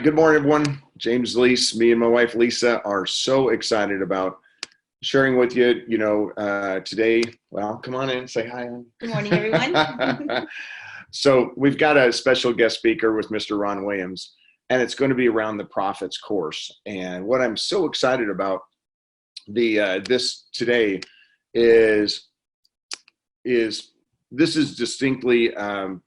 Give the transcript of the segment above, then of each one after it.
Good morning, everyone. James Lease, me and my wife Lisa are so excited about sharing with you. Today. Well, come on in, say hi. Good morning, everyone. So we've got a special guest speaker with Mr. Ron Williams, and it's going to be around the Profits course. And what I'm so excited about this today is this is distinctly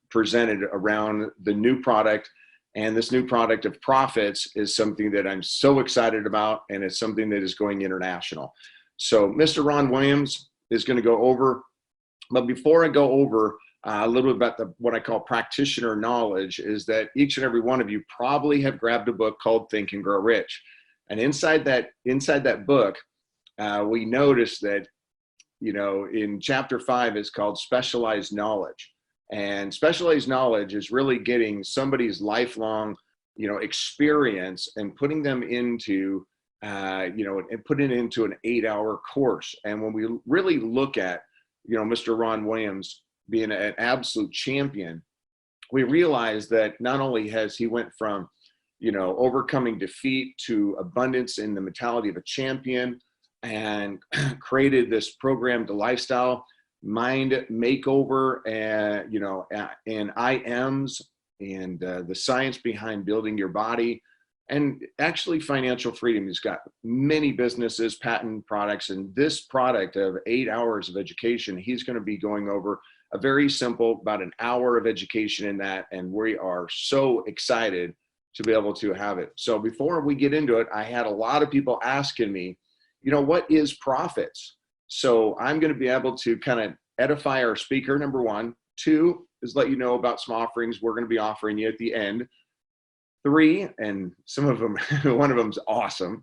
presented around the new product. And this new product of Profits is something that I'm so excited about, and it's something that is going international. So Mr. Ron Williams is going to go over, but before I go over a little bit about what I call practitioner knowledge, is that each and every one of you probably have grabbed a book called Think and Grow Rich. And inside that book, we notice that, in chapter 5, it's called Specialized Knowledge. And specialized knowledge is really getting somebody's lifelong, experience and putting them into, and putting it into an 8-hour course. And when we really look at, Mr. Ron Williams being an absolute champion, we realize that not only has he went from, overcoming defeat to abundance in the mentality of a champion, and created this program to lifestyle mind makeover, and and IMs, and the science behind building your body, and actually financial freedom. He's got many businesses, patent products, and this product of 8 hours of education, he's going to be going over a very simple, about an hour of education in that, and we are so excited to be able to have it. So before we get into it, I had a lot of people asking me, what is Profits? So I'm going to be able to kind of edify our speaker, number one. 2 is let you know about some offerings we're going to be offering you at the end. 3, and some of them, one of them's awesome,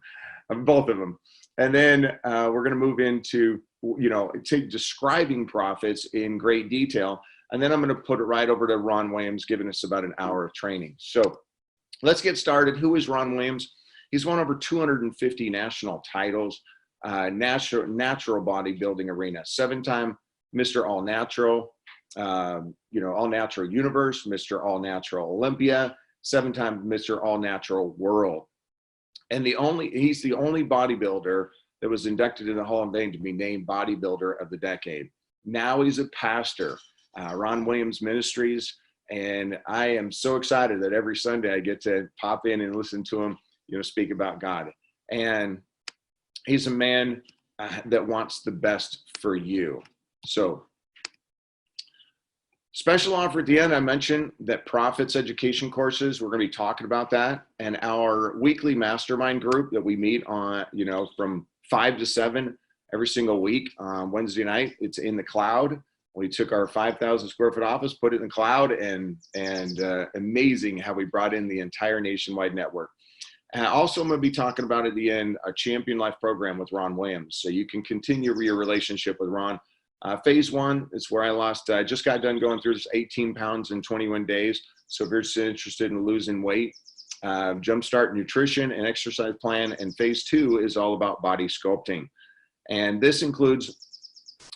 both of them. And then we're going to move into, describing profits in great detail. And then I'm going to put it right over to Ron Williams, giving us about an hour of training. So let's get started. Who is Ron Williams? He's won over 250 national titles. Natural bodybuilding arena, 7-time Mr. All Natural, All Natural Universe, Mr. All Natural Olympia, 7-time Mr. All Natural World. And he's the only bodybuilder that was inducted in the Hall of Fame to be named Bodybuilder of the Decade. Now he's a pastor, Ron Williams Ministries. And I am so excited that every Sunday I get to pop in and listen to him, speak about God. And he's a man that wants the best for you. So, special offer at the end, I mentioned that Profits education courses, we're going to be talking about that. And our weekly mastermind group that we meet on, from 5 to 7 every single week on Wednesday night, it's in the cloud. We took our 5,000 square foot office, put it in the cloud, and amazing how we brought in the entire nationwide network. And also, I'm going to be talking about at the end a Champion Life program with Ron Williams, so you can continue your relationship with Ron. Phase 1 is where I just got done going through this 18 pounds in 21 days. So if you're just interested in losing weight, jumpstart nutrition and exercise plan. And phase 2 is all about body sculpting. And this includes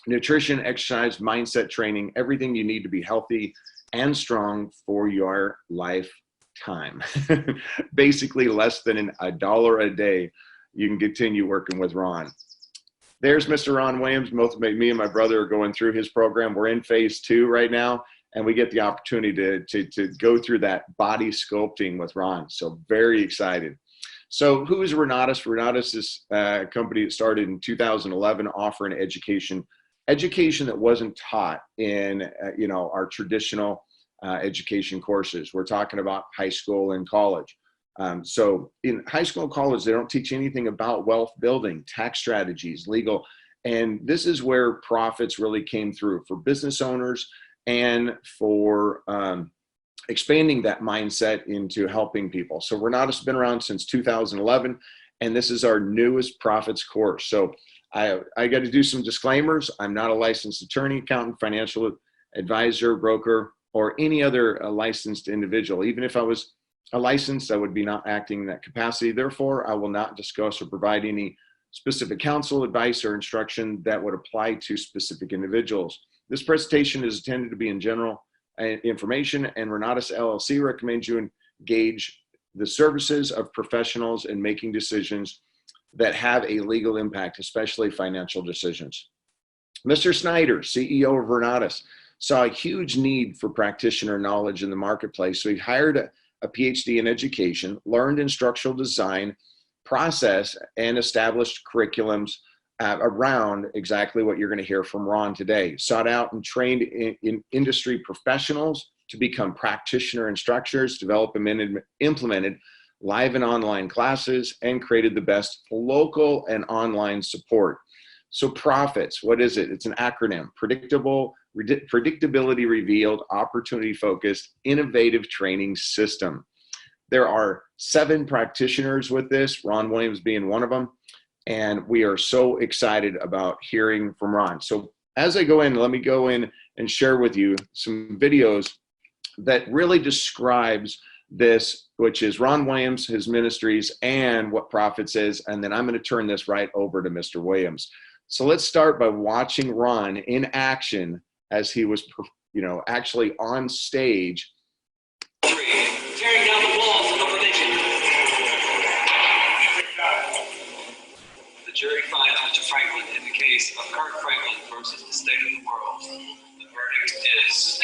nutrition, exercise, mindset training, everything you need to be healthy and strong for your life. Time. Basically less than $1 a day, you can continue working with Ron. There's Mr. Ron Williams. Me and my brother are going through his program. We're in phase 2 right now, and we get the opportunity to go through that body sculpting with Ron. So very excited. So who is Renatus? Renatus is a company that started in 2011, offering education that wasn't taught in our traditional education courses. We're talking about high school and college. So in high school and college, they don't teach anything about wealth building, tax strategies, legal. And this is where Profits really came through for business owners and for expanding that mindset into helping people. So Renatus has been around since 2011, and this is our newest Profits course. So I got to do some disclaimers. I'm not a licensed attorney, accountant, financial advisor, broker, or any other licensed individual. Even if I was a licensed, I would be not acting in that capacity. Therefore, I will not discuss or provide any specific counsel, advice, or instruction that would apply to specific individuals. This presentation is intended to be in general information, and Renatus LLC recommends you engage the services of professionals in making decisions that have a legal impact, especially financial decisions. Mr. Snyder, CEO of Renatus, saw a huge need for practitioner knowledge in the marketplace. So he hired a PhD in education, learned instructional design, process, and established curriculums around exactly what you're going to hear from Ron today. Sought out and trained in industry professionals to become practitioner instructors, developed and implemented live and online classes, and created the best local and online support. So profits, what is it? It's an acronym: predictability revealed, opportunity focused, innovative training system. There are 7 practitioners with this, Ron Williams being one of them. And we are so excited about hearing from Ron. So as I go in, let me go in and share with you some videos that really describes this, which is Ron Williams, his ministries, and what Profits is. And then I'm going to turn this right over to Mr. Williams. So let's start by watching Ron in action as he was, actually on stage. Tearing down the walls of the religion. The jury finds Mr. Franklin in the case of Kirk Franklin versus the state of the world. The verdict is...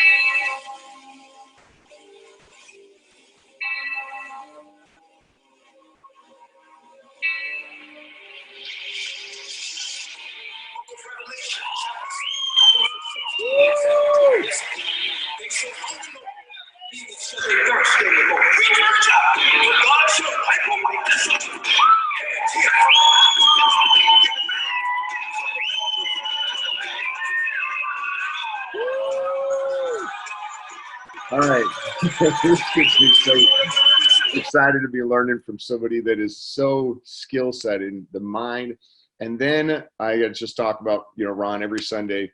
All right. This gets me so excited to be learning from somebody that is so skill set in the mind. And then I got to just talk about, Ron every Sunday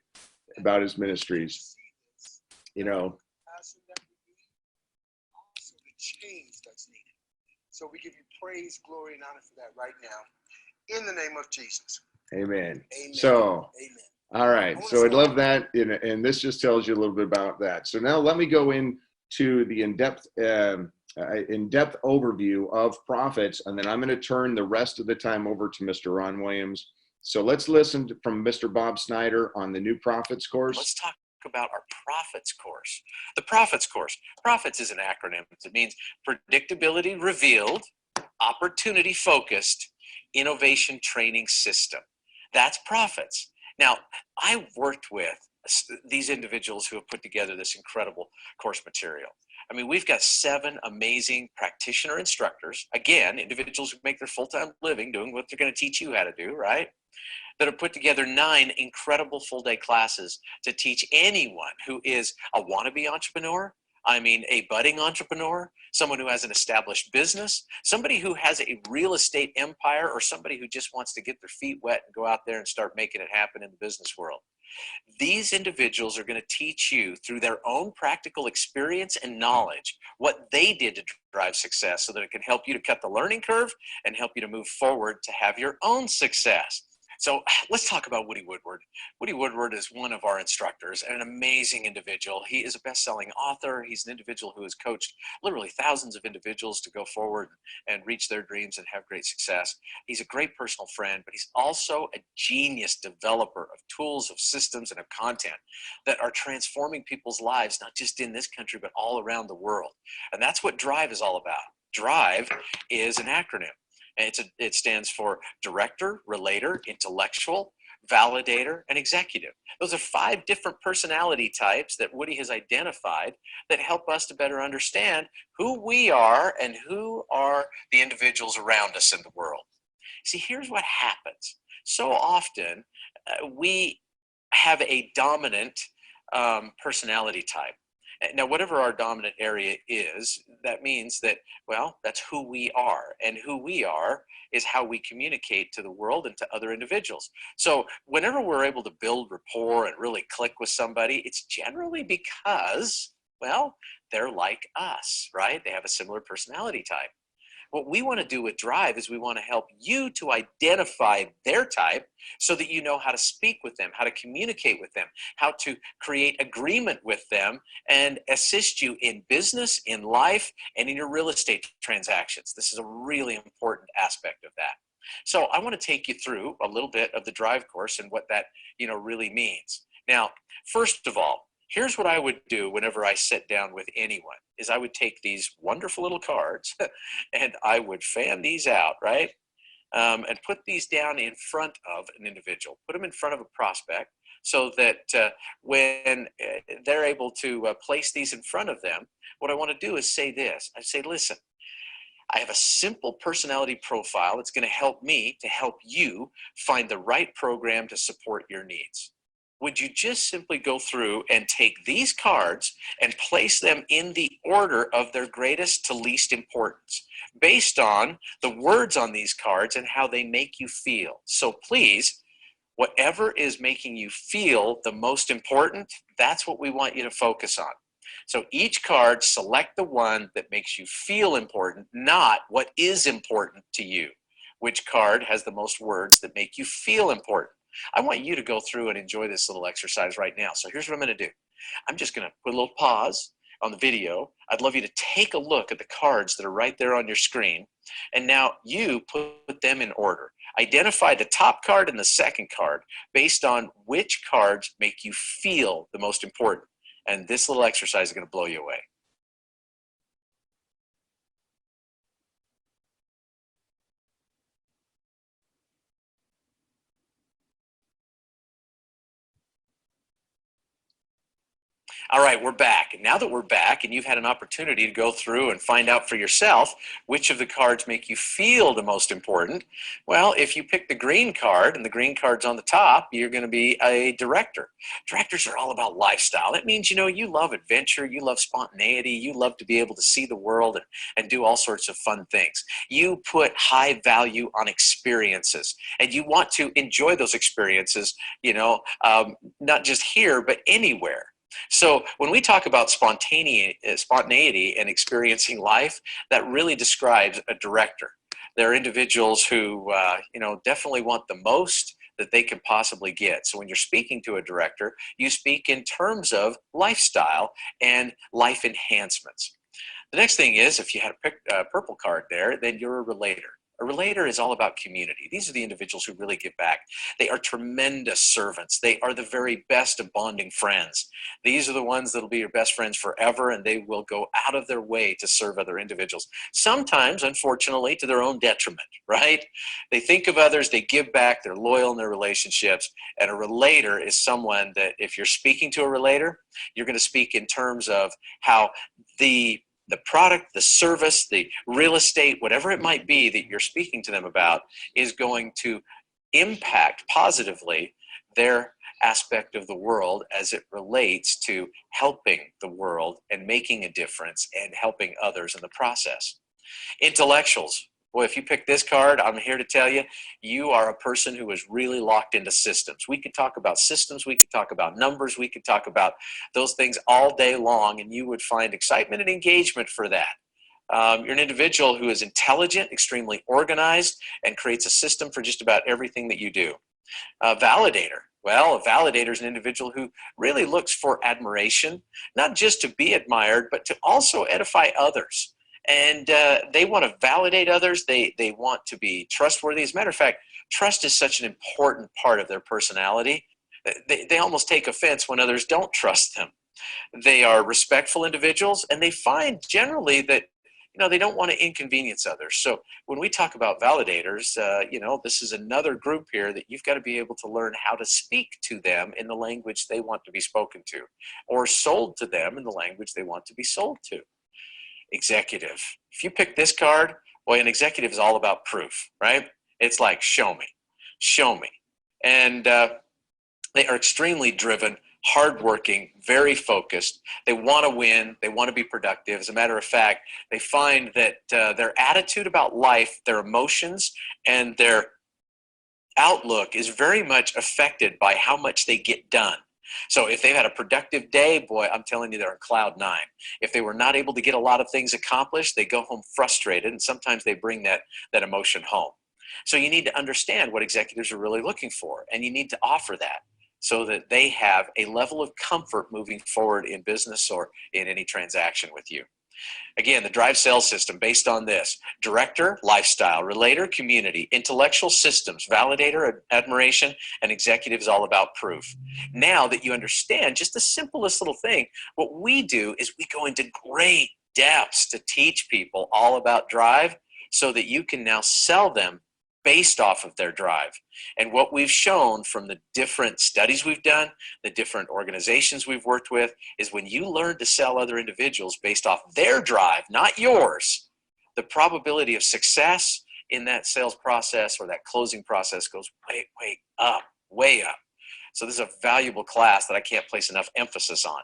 about his ministries, Also the change that's needed. So we give you praise, glory, and honor for that right now. In the name of Jesus. Amen. Amen. So, amen. All right. So I'd love that. And this just tells you a little bit about that. So now let me go into the in-depth overview of profits. And then I'm going to turn the rest of the time over to Mr. Ron Williams. So let's listen from Mr. Bob Snyder on the new Profits course. Let's talk about our Profits course. The Profits course. Profits is an acronym. It means predictability revealed, opportunity focused, innovation training system. That's Profits. Now, I worked with these individuals who have put together this incredible course material. I mean, we've got 7 amazing practitioner instructors, again, individuals who make their full-time living doing what they're going to teach you how to do, right? That have put together 9 incredible full-day classes to teach anyone who is a wannabe entrepreneur, a budding entrepreneur, someone who has an established business, somebody who has a real estate empire, or somebody who just wants to get their feet wet and go out there and start making it happen in the business world. These individuals are going to teach you through their own practical experience and knowledge what they did to drive success so that it can help you to cut the learning curve and help you to move forward to have your own success. So let's talk about Woody Woodward. Woody Woodward is one of our instructors and an amazing individual. He is a best-selling author. He's an individual who has coached literally thousands of individuals to go forward and reach their dreams and have great success. He's a great personal friend, but he's also a genius developer of tools, of systems, and of content that are transforming people's lives, not just in this country, but all around the world. And that's what DRIVE is all about. DRIVE is an acronym. And it stands for Director, Relator, Intellectual, Validator, and Executive. Those are 5 different personality types that Woody has identified that help us to better understand who we are and who are the individuals around us in the world. See, here's what happens. So often, we have a dominant personality type. Now, whatever our dominant area is, that means that, well, that's who we are. And who we are is how we communicate to the world and to other individuals. So whenever we're able to build rapport and really click with somebody, it's generally because, well, they're like us, right? They have a similar personality type. What we want to do with Drive is we want to help you to identify their type so that you know how to speak with them, how to communicate with them, how to create agreement with them, and assist you in business, in life, and in your real estate transactions. This is a really important aspect of that. So I want to take you through a little bit of the Drive course and what that, really means. Now, first of all, here's what I would do whenever I sit down with anyone, is I would take these wonderful little cards and I would fan these out, right? And put these down in front of an individual, put them in front of a prospect so that when they're able to place these in front of them, what I want to do is say this. I say, listen, I have a simple personality profile that's going to help me to help you find the right program to support your needs. Would you just simply go through and take these cards and place them in the order of their greatest to least importance, based on the words on these cards and how they make you feel? So please, whatever is making you feel the most important, that's what we want you to focus on. So each card, select the one that makes you feel important, not what is important to you. Which card has the most words that make you feel important? I want you to go through and enjoy this little exercise right now. So here's what I'm going to do. I'm just going to put a little pause on the video. I'd love you to take a look at the cards that are right there on your screen. And now you put them in order. Identify the top card and the second card based on which cards make you feel the most important. And this little exercise is going to blow you away. All right, we're back. And now that we're back and you've had an opportunity to go through and find out for yourself which of the cards make you feel the most important, well, if you pick the green card and the green card's on the top, you're going to be a director. Directors are all about lifestyle. That means, you love adventure, you love spontaneity, you love to be able to see the world and do all sorts of fun things. You put high value on experiences, and you want to enjoy those experiences, not just here, but anywhere. So when we talk about spontaneity and experiencing life, that really describes a director. They're individuals who, definitely want the most that they can possibly get. So when you're speaking to a director, you speak in terms of lifestyle and life enhancements. The next thing is, if you had a purple card there, then you're a relator. A relator is all about community. These are the individuals who really give back. They are tremendous servants. They are the very best of bonding friends. These are the ones that will be your best friends forever, and they will go out of their way to serve other individuals. Sometimes, unfortunately, to their own detriment, right? They think of others, they give back, they're loyal in their relationships, and a relator is someone that if you're speaking to a relator, you're going to speak in terms of how the product, the service, the real estate, whatever it might be that you're speaking to them about is going to impact positively their aspect of the world as it relates to helping the world and making a difference and helping others in the process. Intellectuals. Boy, if you pick this card, I'm here to tell you, you are a person who is really locked into systems. We could talk about systems, we could talk about numbers, we could talk about those things all day long, and you would find excitement and engagement for that. You're an individual who is intelligent, extremely organized, and creates a system for just about everything that you do. Validator. Well, a validator is an individual who really looks for admiration, not just to be admired, but to also edify others. And they want to validate others. They want to be trustworthy. As a matter of fact, trust is such an important part of their personality. They almost take offense when others don't trust them. They are respectful individuals, and they find generally that they don't want to inconvenience others. So when we talk about validators, this is another group here that you've got to be able to learn how to speak to them in the language they want to be spoken to, or sold to them in the language they want to be sold to. Executive. If you pick this card, boy, an executive is all about proof, right? It's like, show me. And they are extremely driven, hardworking, very focused. They want to win. They want to be productive. As a matter of fact, they find that their attitude about life, their emotions, and their outlook is very much affected by how much they get done. So if they've had a productive day, boy, I'm telling you, they're on cloud nine. If they were not able to get a lot of things accomplished, they go home frustrated, and sometimes they bring that emotion home. So you need to understand what executives are really looking for, and you need to offer that so that they have a level of comfort moving forward in business or in any transaction with you. Again, the drive sales system based on this: director, lifestyle; relator, community; intellectual, systems; validator, admiration; and executive is all about proof. Now that you understand just the simplest little thing, what we do is we go into great depths to teach people all about drive so that you can now sell them based off of their drive. And what we've shown from the different studies we've done, the different organizations we've worked with, is when you learn to sell other individuals based off their drive, not yours, the probability of success in that sales process or that closing process goes way up. So this is a valuable class that I can't place enough emphasis on.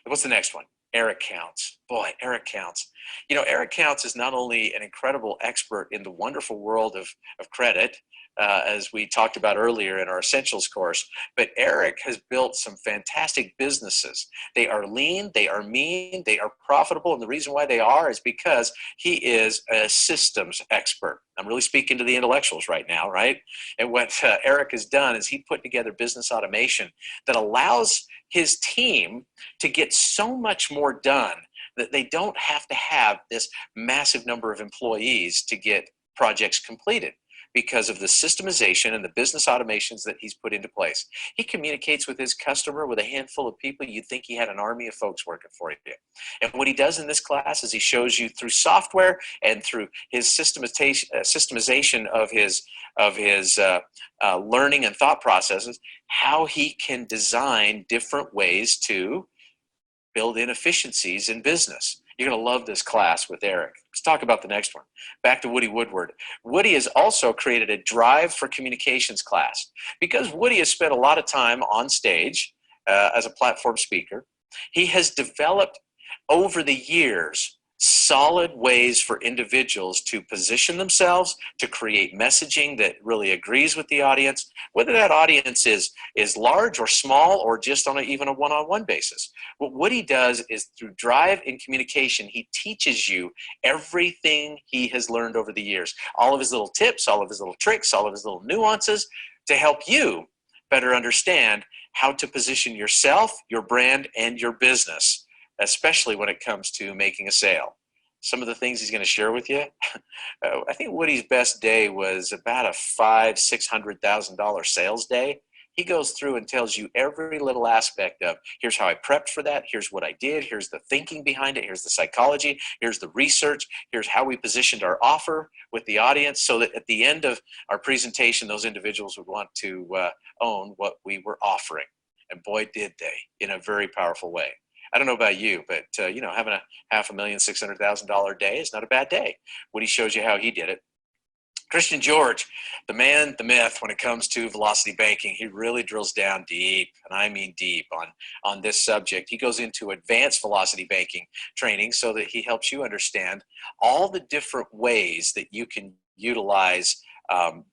What's the next one? Eric Counts. Boy, Eric Counts. You know, Eric Counts is not only an incredible expert in the wonderful world of credit, as we talked about earlier in our Essentials course, but Eric has built some fantastic businesses. They are lean, they are mean, they are profitable, and the reason why they are is because he is a systems expert. I'm really speaking to the intellectuals right now, right? And what Eric has done is he put together business automation that allows his team to get so much more done that they don't have to have this massive number of employees to get projects completed because of the systemization and the business automations that he's put into place. He communicates with his customer with a handful of people. You'd think he had an army of folks working for you. And what he does in this class is he shows you through software and through his systemization of his learning and thought processes, how he can design different ways to build in efficiencies in business. You're going to love this class with Eric. Let's talk about the next one. Back to Woody Woodward. Woody has also created a Drive for Communications class. Because Woody has spent a lot of time on stage as a platform speaker, he has developed over the years solid ways for individuals to position themselves, to create messaging that really agrees with the audience, whether that audience is large or small or just on even a one-on-one basis. What he does is through Drive in Communication, he teaches you everything he has learned over the years, all of his little tips, all of his little tricks, all of his little nuances to help you better understand how to position yourself, your brand, and your business, especially when it comes to making a sale. Some of the things he's going to share with you. I think Woody's best day was about a $500,000-$600,000 sales day. He goes through and tells you every little aspect of, here's how I prepped for that, here's what I did, here's the thinking behind it, here's the psychology, here's the research, here's how we positioned our offer with the audience so that at the end of our presentation, those individuals would want to own what we were offering. And boy, did they, in a very powerful way. I don't know about you, but having a $500,000-$600,000 day is not a bad day. Woody shows you how he did it. Christian George, the man, the myth when it comes to velocity banking. He really drills down deep, and I mean deep, on this subject. He goes into advanced velocity banking training so that he helps you understand all the different ways that you can utilize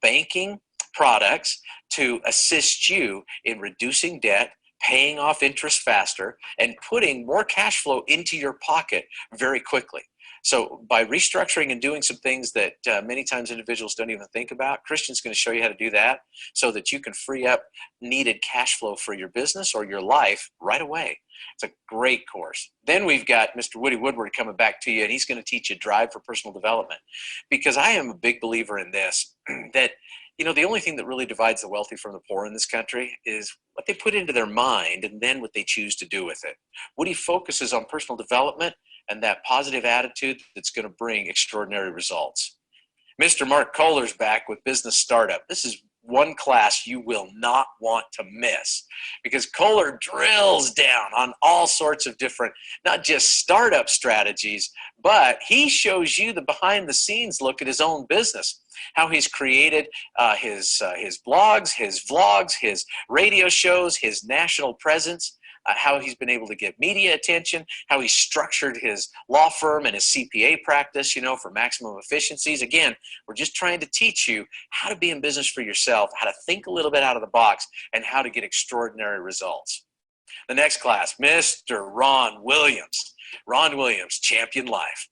banking products to assist you in reducing debt, paying off interest faster, and putting more cash flow into your pocket very quickly. So by restructuring and doing some things that many times individuals don't even think about, Christian's going to show you how to do that so that you can free up needed cash flow for your business or your life right away. It's a great course. Then we've got Mr. Woody Woodward coming back to you, and he's going to teach you Drive for Personal Development. Because I am a big believer in this, that the only thing that really divides the wealthy from the poor in this country is what they put into their mind and then what they choose to do with it. Woody focuses on personal development and that positive attitude that's going to bring extraordinary results. Mr. Mark Kohler's back with Business Startup. This is one class you will not want to miss because Kohler drills down on all sorts of different, not just startup strategies, but he shows you the behind the scenes look at his own business, how he's created his blogs, his vlogs, his radio shows, his national presence, how he's been able to get media attention, how he structured his law firm and his CPA practice, for maximum efficiencies. Again, we're just trying to teach you how to be in business for yourself, how to think a little bit out of the box, and how to get extraordinary results. The next class, Mr. Ron Williams. Ron Williams, Champion Life.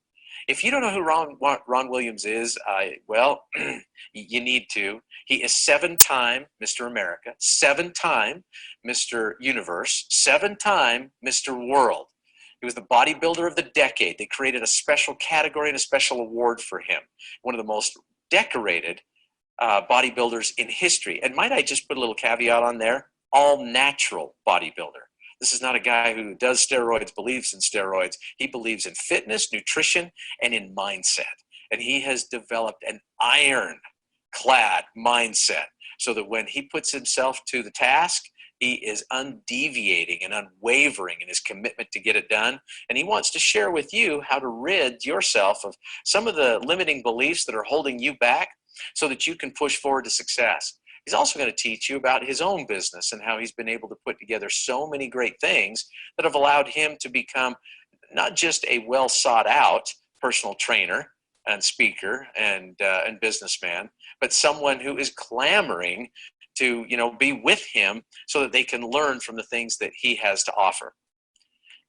If you don't know who Ron Williams is, well, you need to. He is 7-time Mr. America, 7-time Mr. Universe, 7-time Mr. World. He was the bodybuilder of the decade. They created a special category and a special award for him. One of the most decorated bodybuilders in history. And might I just put a little caveat on there? All natural bodybuilder. This is not a guy who does steroids, believes in steroids. He believes in fitness, nutrition, and in mindset. And he has developed an ironclad mindset so that when he puts himself to the task, he is undeviating and unwavering in his commitment to get it done. And he wants to share with you how to rid yourself of some of the limiting beliefs that are holding you back so that you can push forward to success. He's also going to teach you about his own business and how he's been able to put together so many great things that have allowed him to become not just a well sought out personal trainer and speaker and businessman, but someone who is clamoring to, be with him so that they can learn from the things that he has to offer.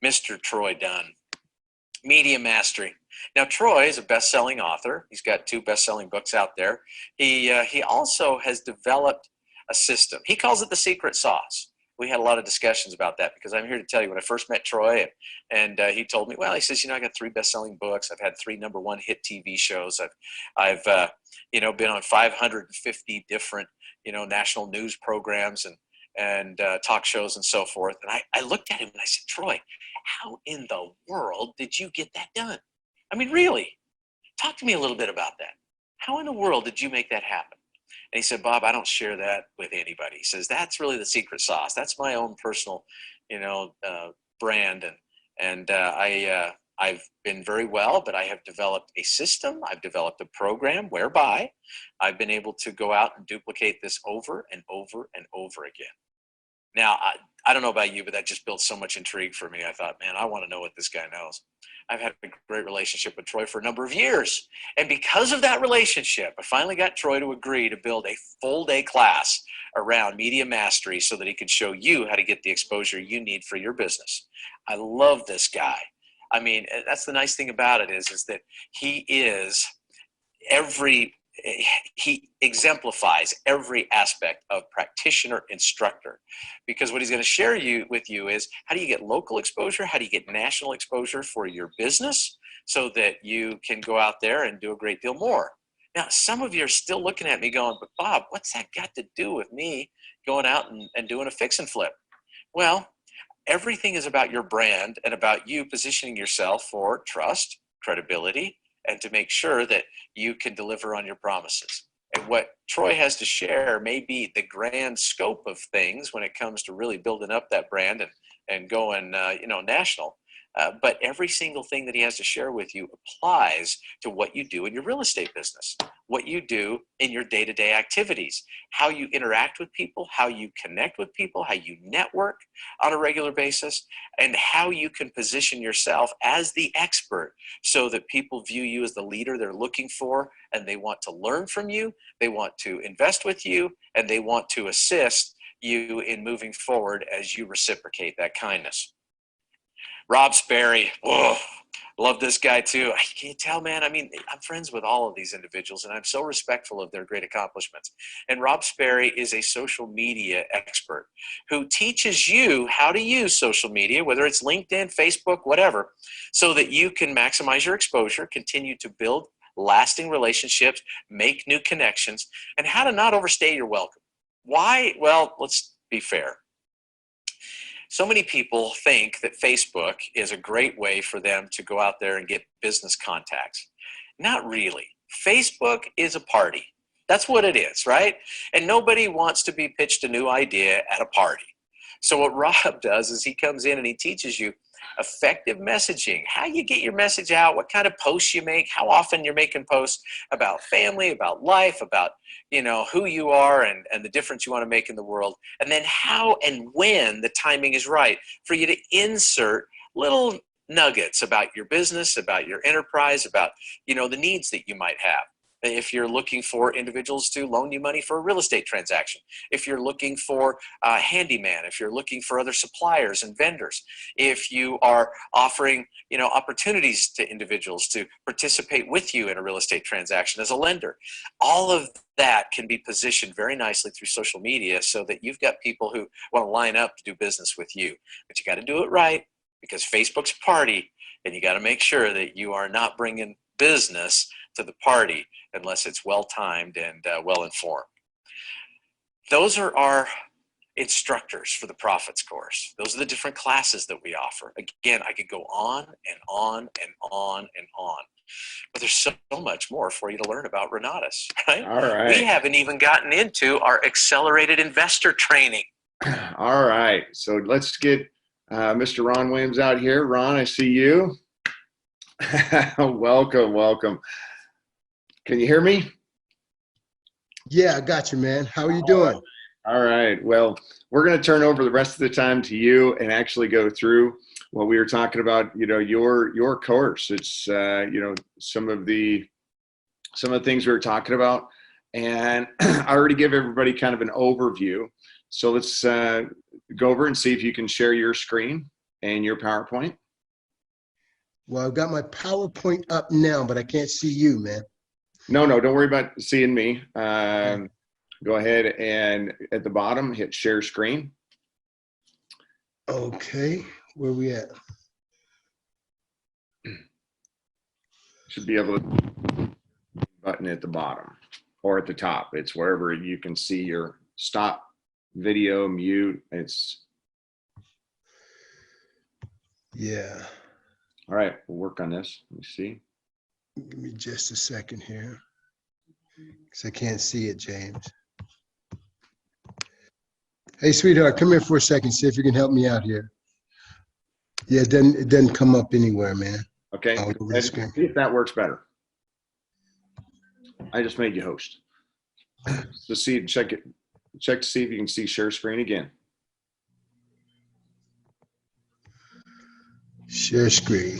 Mr. Troy Dunn, Media Mastery. Now, Troy is a best-selling author. He's got 2 best-selling books out there. He also has developed a system. He calls it the secret sauce. We had a lot of discussions about that because I'm here to tell you when I first met Troy and he told me, well, he says, I got 3 best-selling books. I've had 3 #1 hit TV shows. I've been on 550 different, national news programs and talk shows and so forth. And I looked at him and I said, Troy, how in the world did you get that done? I mean, really, talk to me a little bit about that. How in the world did you make that happen? And he said, Bob, I don't share that with anybody. He says, that's really the secret sauce. That's my own personal, brand. And I've been very well, but I have developed a system. I've developed a program whereby I've been able to go out and duplicate this over and over and over again. Now, I don't know about you, but that just built so much intrigue for me. I thought, man, I want to know what this guy knows. I've had a great relationship with Troy for a number of years. And because of that relationship, I finally got Troy to agree to build a full-day class around media mastery so that he could show you how to get the exposure you need for your business. I love this guy. I mean, that's the nice thing about it is that he exemplifies every aspect of practitioner instructor, because what he's going to share with you is how do you get local exposure? How do you get national exposure for your business so that you can go out there and do a great deal more? Now, some of you are still looking at me going, but Bob, what's that got to do with me going out and doing a fix and flip? Well, everything is about your brand and about you positioning yourself for trust, credibility, and to make sure that you can deliver on your promises. And what Troy has to share may be the grand scope of things when it comes to really building up that brand and going, national. But every single thing that he has to share with you applies to what you do in your real estate business, what you do in your day-to-day activities, how you interact with people, how you connect with people, how you network on a regular basis, and how you can position yourself as the expert so that people view you as the leader they're looking for, and they want to learn from you, they want to invest with you, and they want to assist you in moving forward as you reciprocate that kindness. Rob Sperry, love this guy too. Can you tell, man? I mean, I'm friends with all of these individuals and I'm so respectful of their great accomplishments. And Rob Sperry is a social media expert who teaches you how to use social media, whether it's LinkedIn, Facebook, whatever, so that you can maximize your exposure, continue to build lasting relationships, make new connections, and how to not overstay your welcome. Why? Well, let's be fair. So many people think that Facebook is a great way for them to go out there and get business contacts. Not really. Facebook is a party. That's what it is, right? And nobody wants to be pitched a new idea at a party. So what Rob does is he comes in and he teaches you effective messaging, how you get your message out, what kind of posts you make, how often you're making posts about family, about life, about who you are and the difference you want to make in the world, and then how and when the timing is right for you to insert little nuggets about your business, about your enterprise, about the needs that you might have. if you're looking for individuals to loan you money for a real estate transaction, if you're looking for a handyman, if you're looking for other suppliers and vendors, if you are offering, opportunities to individuals to participate with you in a real estate transaction as a lender, all of that can be positioned very nicely through social media so that you've got people who want to line up to do business with you. But you got to do it right, because Facebook's a party, and you got to make sure that you are not bringing business to the party unless it's well-timed and well-informed. Those are our instructors for the Profits course. Those are the different classes that we offer. Again, I could go on and on and on and on, but there's so much more for you to learn about Renatus, right? All right. We haven't even gotten into our accelerated investor training. All right. So let's get Mr. Ron Williams out here. Ron, I see you. Welcome. Can you hear me? Yeah, I got you, man. How are you doing? All right. Well, we're going to turn over the rest of the time to you and actually go through what we were talking about, your course. It's, some of the things we were talking about. And I already give everybody kind of an overview. So let's go over and see if you can share your screen and your PowerPoint. Well, I've got my PowerPoint up now, but I can't see you, man. No, don't worry about seeing me. Go ahead and at the bottom, hit share screen. Okay, where we at? Should be able to button at the bottom or at the top. It's wherever you can see your stop video, mute. Yeah. All right, we'll work on this. Let me see. Give me just a second here, because I can't see it, James. Hey, sweetheart, come here for a second. See if you can help me out here. Yeah, it doesn't come up anywhere, man. Okay, And see if that works better. I just made you host. So check to see if you can see share screen again. Share screen.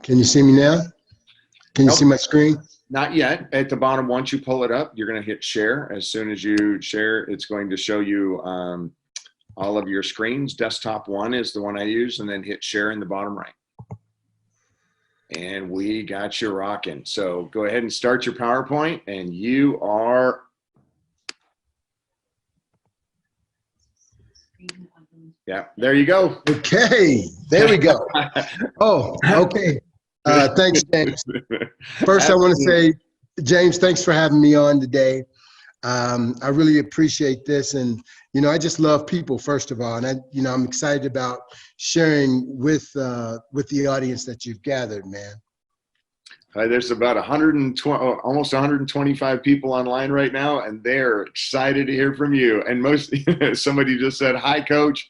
Can you see me now? Can you see my screen? Not yet. At the bottom, once you pull it up, you're going to hit share. As soon as you share, it's going to show you all of your screens. Desktop 1 is the one I use, and then hit share in the bottom right. And we got you rocking. So go ahead and start your PowerPoint, and you are. Yeah, there you go. Okay, there we go. Oh, okay. Thanks, James. First, I want to say, James, thanks for having me on today. I really appreciate this, and I just love people, first of all, and I'm excited about sharing with the audience that you've gathered, man. There's about 120, almost 125 people online right now, and they're excited to hear from you. And somebody just said, "Hi, Coach."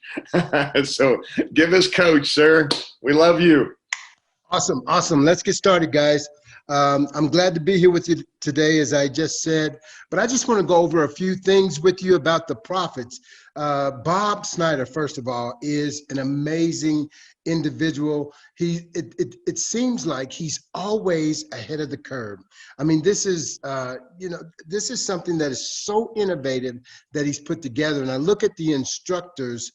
So give us Coach, sir. We love you. Awesome. Let's get started, guys. I'm glad to be here with you today, as I just said, but I just want to go over a few things with you about the Profits. Bob Snyder, first of all, is an amazing individual. It seems like he's always ahead of the curve. I mean, this is something that is so innovative that he's put together. And I look at the instructors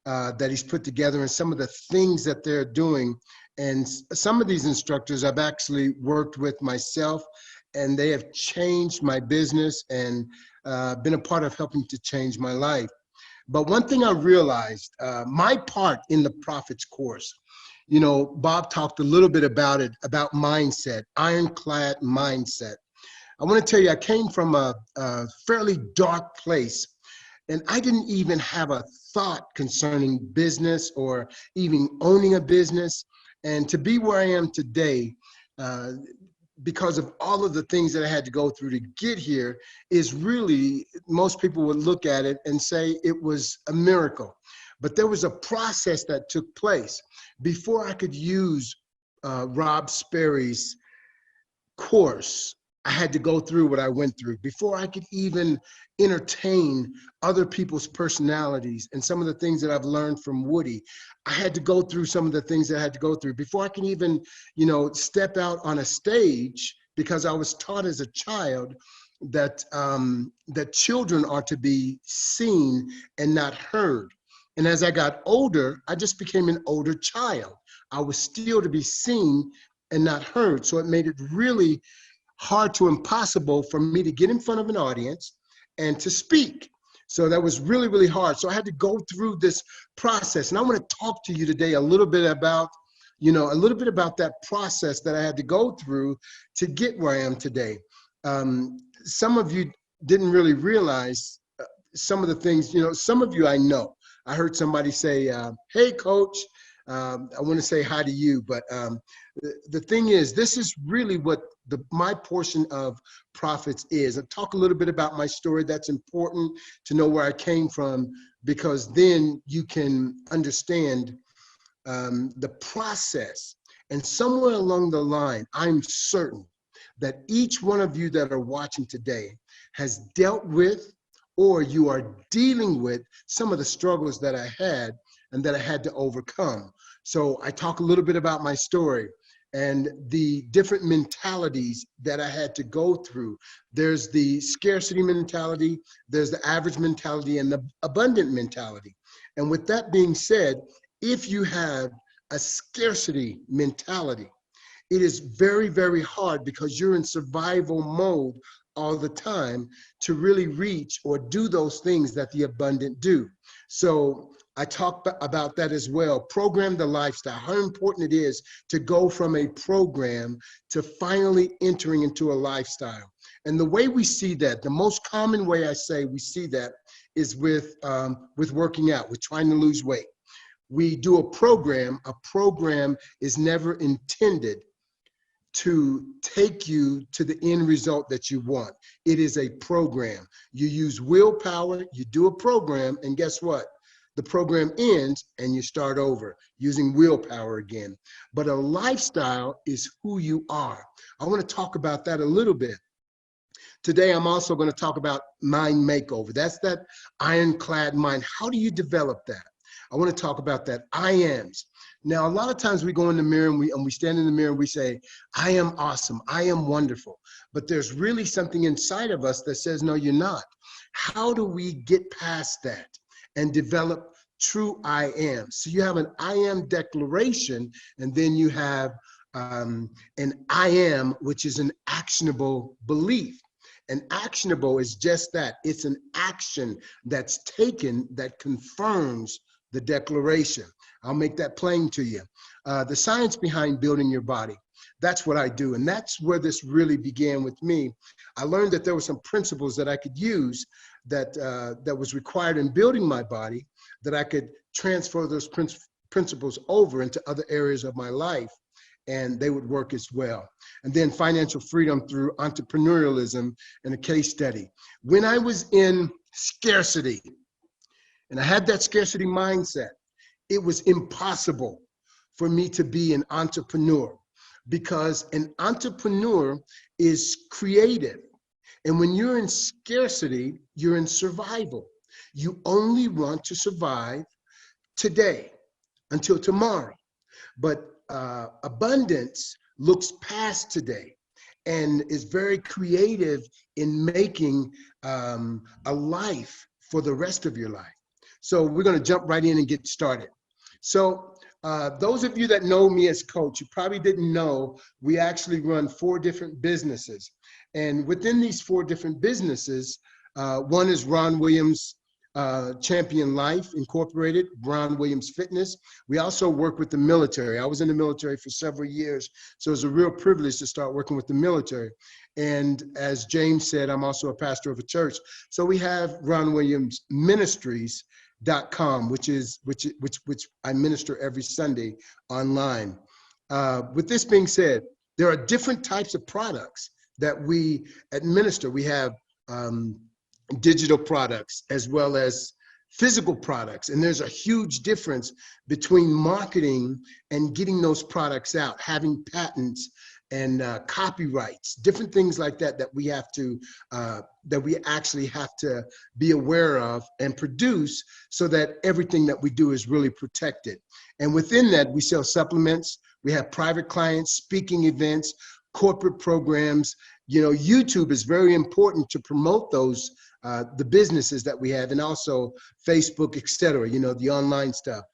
that he's put together and some of the things that they're doing. And some of these instructors I've actually worked with myself, and they have changed my business and been a part of helping to change my life. But one thing I realized, my part in the Profits course, Bob talked a little bit about it, about mindset, ironclad mindset. I want to tell you, I came from a fairly dark place, and I didn't even have a thought concerning business or even owning a business. And to be where I am today, because of all of the things that I had to go through to get here, is really, most people would look at it and say it was a miracle. But there was a process that took place. Before I could use Rob Sperry's course, I had to go through what I went through. Before I could even entertain other people's personalities and some of the things that I've learned from Woody, I had to go through some of the things that I had to go through. Before I can even, step out on a stage, because I was taught as a child that that children are to be seen and not heard. And as I got older, I just became an older child. I was still to be seen and not heard. So it made it really hard to impossible for me to get in front of an audience and to speak. So that was really, really hard. So I had to go through this process. And I want to talk to you today a little bit about, a little bit about that process that I had to go through to get where I am today. Some of you didn't really realize some of the things, some of you I know. I heard somebody say, hey, coach, I want to say hi to you. But the thing is, this is really what my portion of profits is. I'll talk a little bit about my story. That's important to know where I came from, because then you can understand the process. And somewhere along the line, I'm certain that each one of you that are watching today has dealt with, or you are dealing with, some of the struggles that I had and that I had to overcome. So I talk a little bit about my story and the different mentalities that I had to go through. There's the scarcity mentality, there's the average mentality, and the abundant mentality. And with that being said, if you have a scarcity mentality, it is very, very hard, because you're in survival mode all the time, to really reach or do those things that the abundant do. So I talk about that as well. Program the lifestyle, how important it is to go from a program to finally entering into a lifestyle. And the way we see that, the most common way I say we see that is with working out, with trying to lose weight. We do a program. A program is never intended to take you to the end result that you want. It is a program. You use willpower, you do a program, and guess what? The program ends and you start over using willpower again. But a lifestyle is who you are. I want to talk about that a little bit. Today, I'm also going to talk about mind makeover. That's that ironclad mind. How do you develop that? I want to talk about that I ams. Now, a lot of times we go in the mirror and we stand in the mirror and we say, I am awesome, I am wonderful. But there's really something inside of us that says, no, you're not. How do we get past that and develop true I am? So you have an I am declaration, and then you have an I am, which is an actionable belief. And actionable is just that. It's an action that's taken that confirms the declaration. I'll make that plain to you. The science behind building your body. That's what I do. And that's where this really began with me. I learned that there were some principles that I could use that was required in building my body, that I could transfer those principles over into other areas of my life, and they would work as well. And then financial freedom through entrepreneurialism and a case study. When I was in scarcity, and I had that scarcity mindset, it was impossible for me to be an entrepreneur, because an entrepreneur is creative. And when you're in scarcity, you're in survival. You only want to survive today until tomorrow. But abundance looks past today and is very creative in making a life for the rest of your life. So we're going to jump right in and get started. So those of you that know me as coach, you probably didn't know we actually run 4 different businesses. And within these 4 different businesses, one is Ron Williams Champion Life Incorporated, Ron Williams Fitness. We also work with the military. I was in the military for several years, so it was a real privilege to start working with the military. And as James said, I'm also a pastor of a church. So we have Ron Williams Ministries.com, which I minister every Sunday online. With this being said, there are different types of products that we administer. We have digital products as well as physical products. And there's a huge difference between marketing and getting those products out, having patents and copyrights, different things like that that we have to, that we actually have to be aware of and produce, so that everything that we do is really protected. And within that, we sell supplements, we have private clients, speaking events, corporate programs. YouTube is very important to promote those, the businesses that we have, and also Facebook, etc., the online stuff.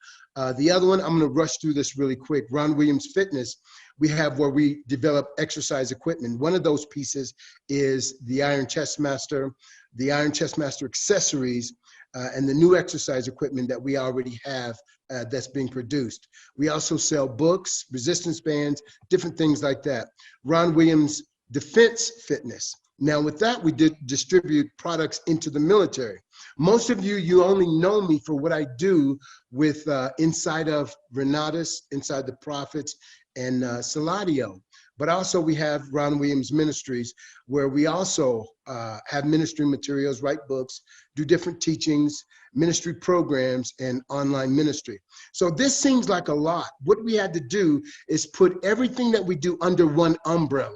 The other one, I'm going to rush through this really quick. Ron Williams Fitness, we have where we develop exercise equipment. One of those pieces is the Iron Chest Master, the Iron Chest Master accessories, and the new exercise equipment that we already have that's being produced. We also sell books, resistance bands, different things like that. Ron Williams Defense Fitness. Now with that, we did distribute products into the military. Most of you only know me for what I do with inside of Renatus, inside the Prophets, and Saladio. But also we have Ron Williams Ministries, where we also have ministry materials, write books, do different teachings, ministry programs, and online ministry. So this seems like a lot. What we had to do is put everything that we do under one umbrella.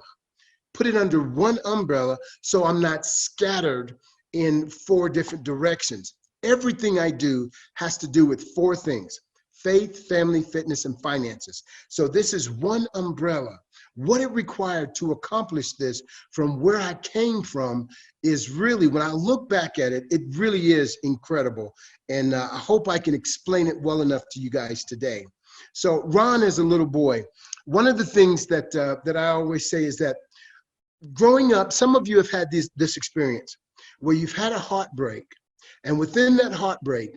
Put it under one umbrella so I'm not scattered in 4 different directions. Everything I do has to do with 4 things: faith, family, fitness, and finances. So this is one umbrella. What it required to accomplish this from where I came from is really, when I look back at it, it really is incredible. And I hope I can explain it well enough to you guys today. So Ron, as a little boy, one of the things that, that I always say is that growing up, some of you have had this experience where you've had a heartbreak, and within that heartbreak,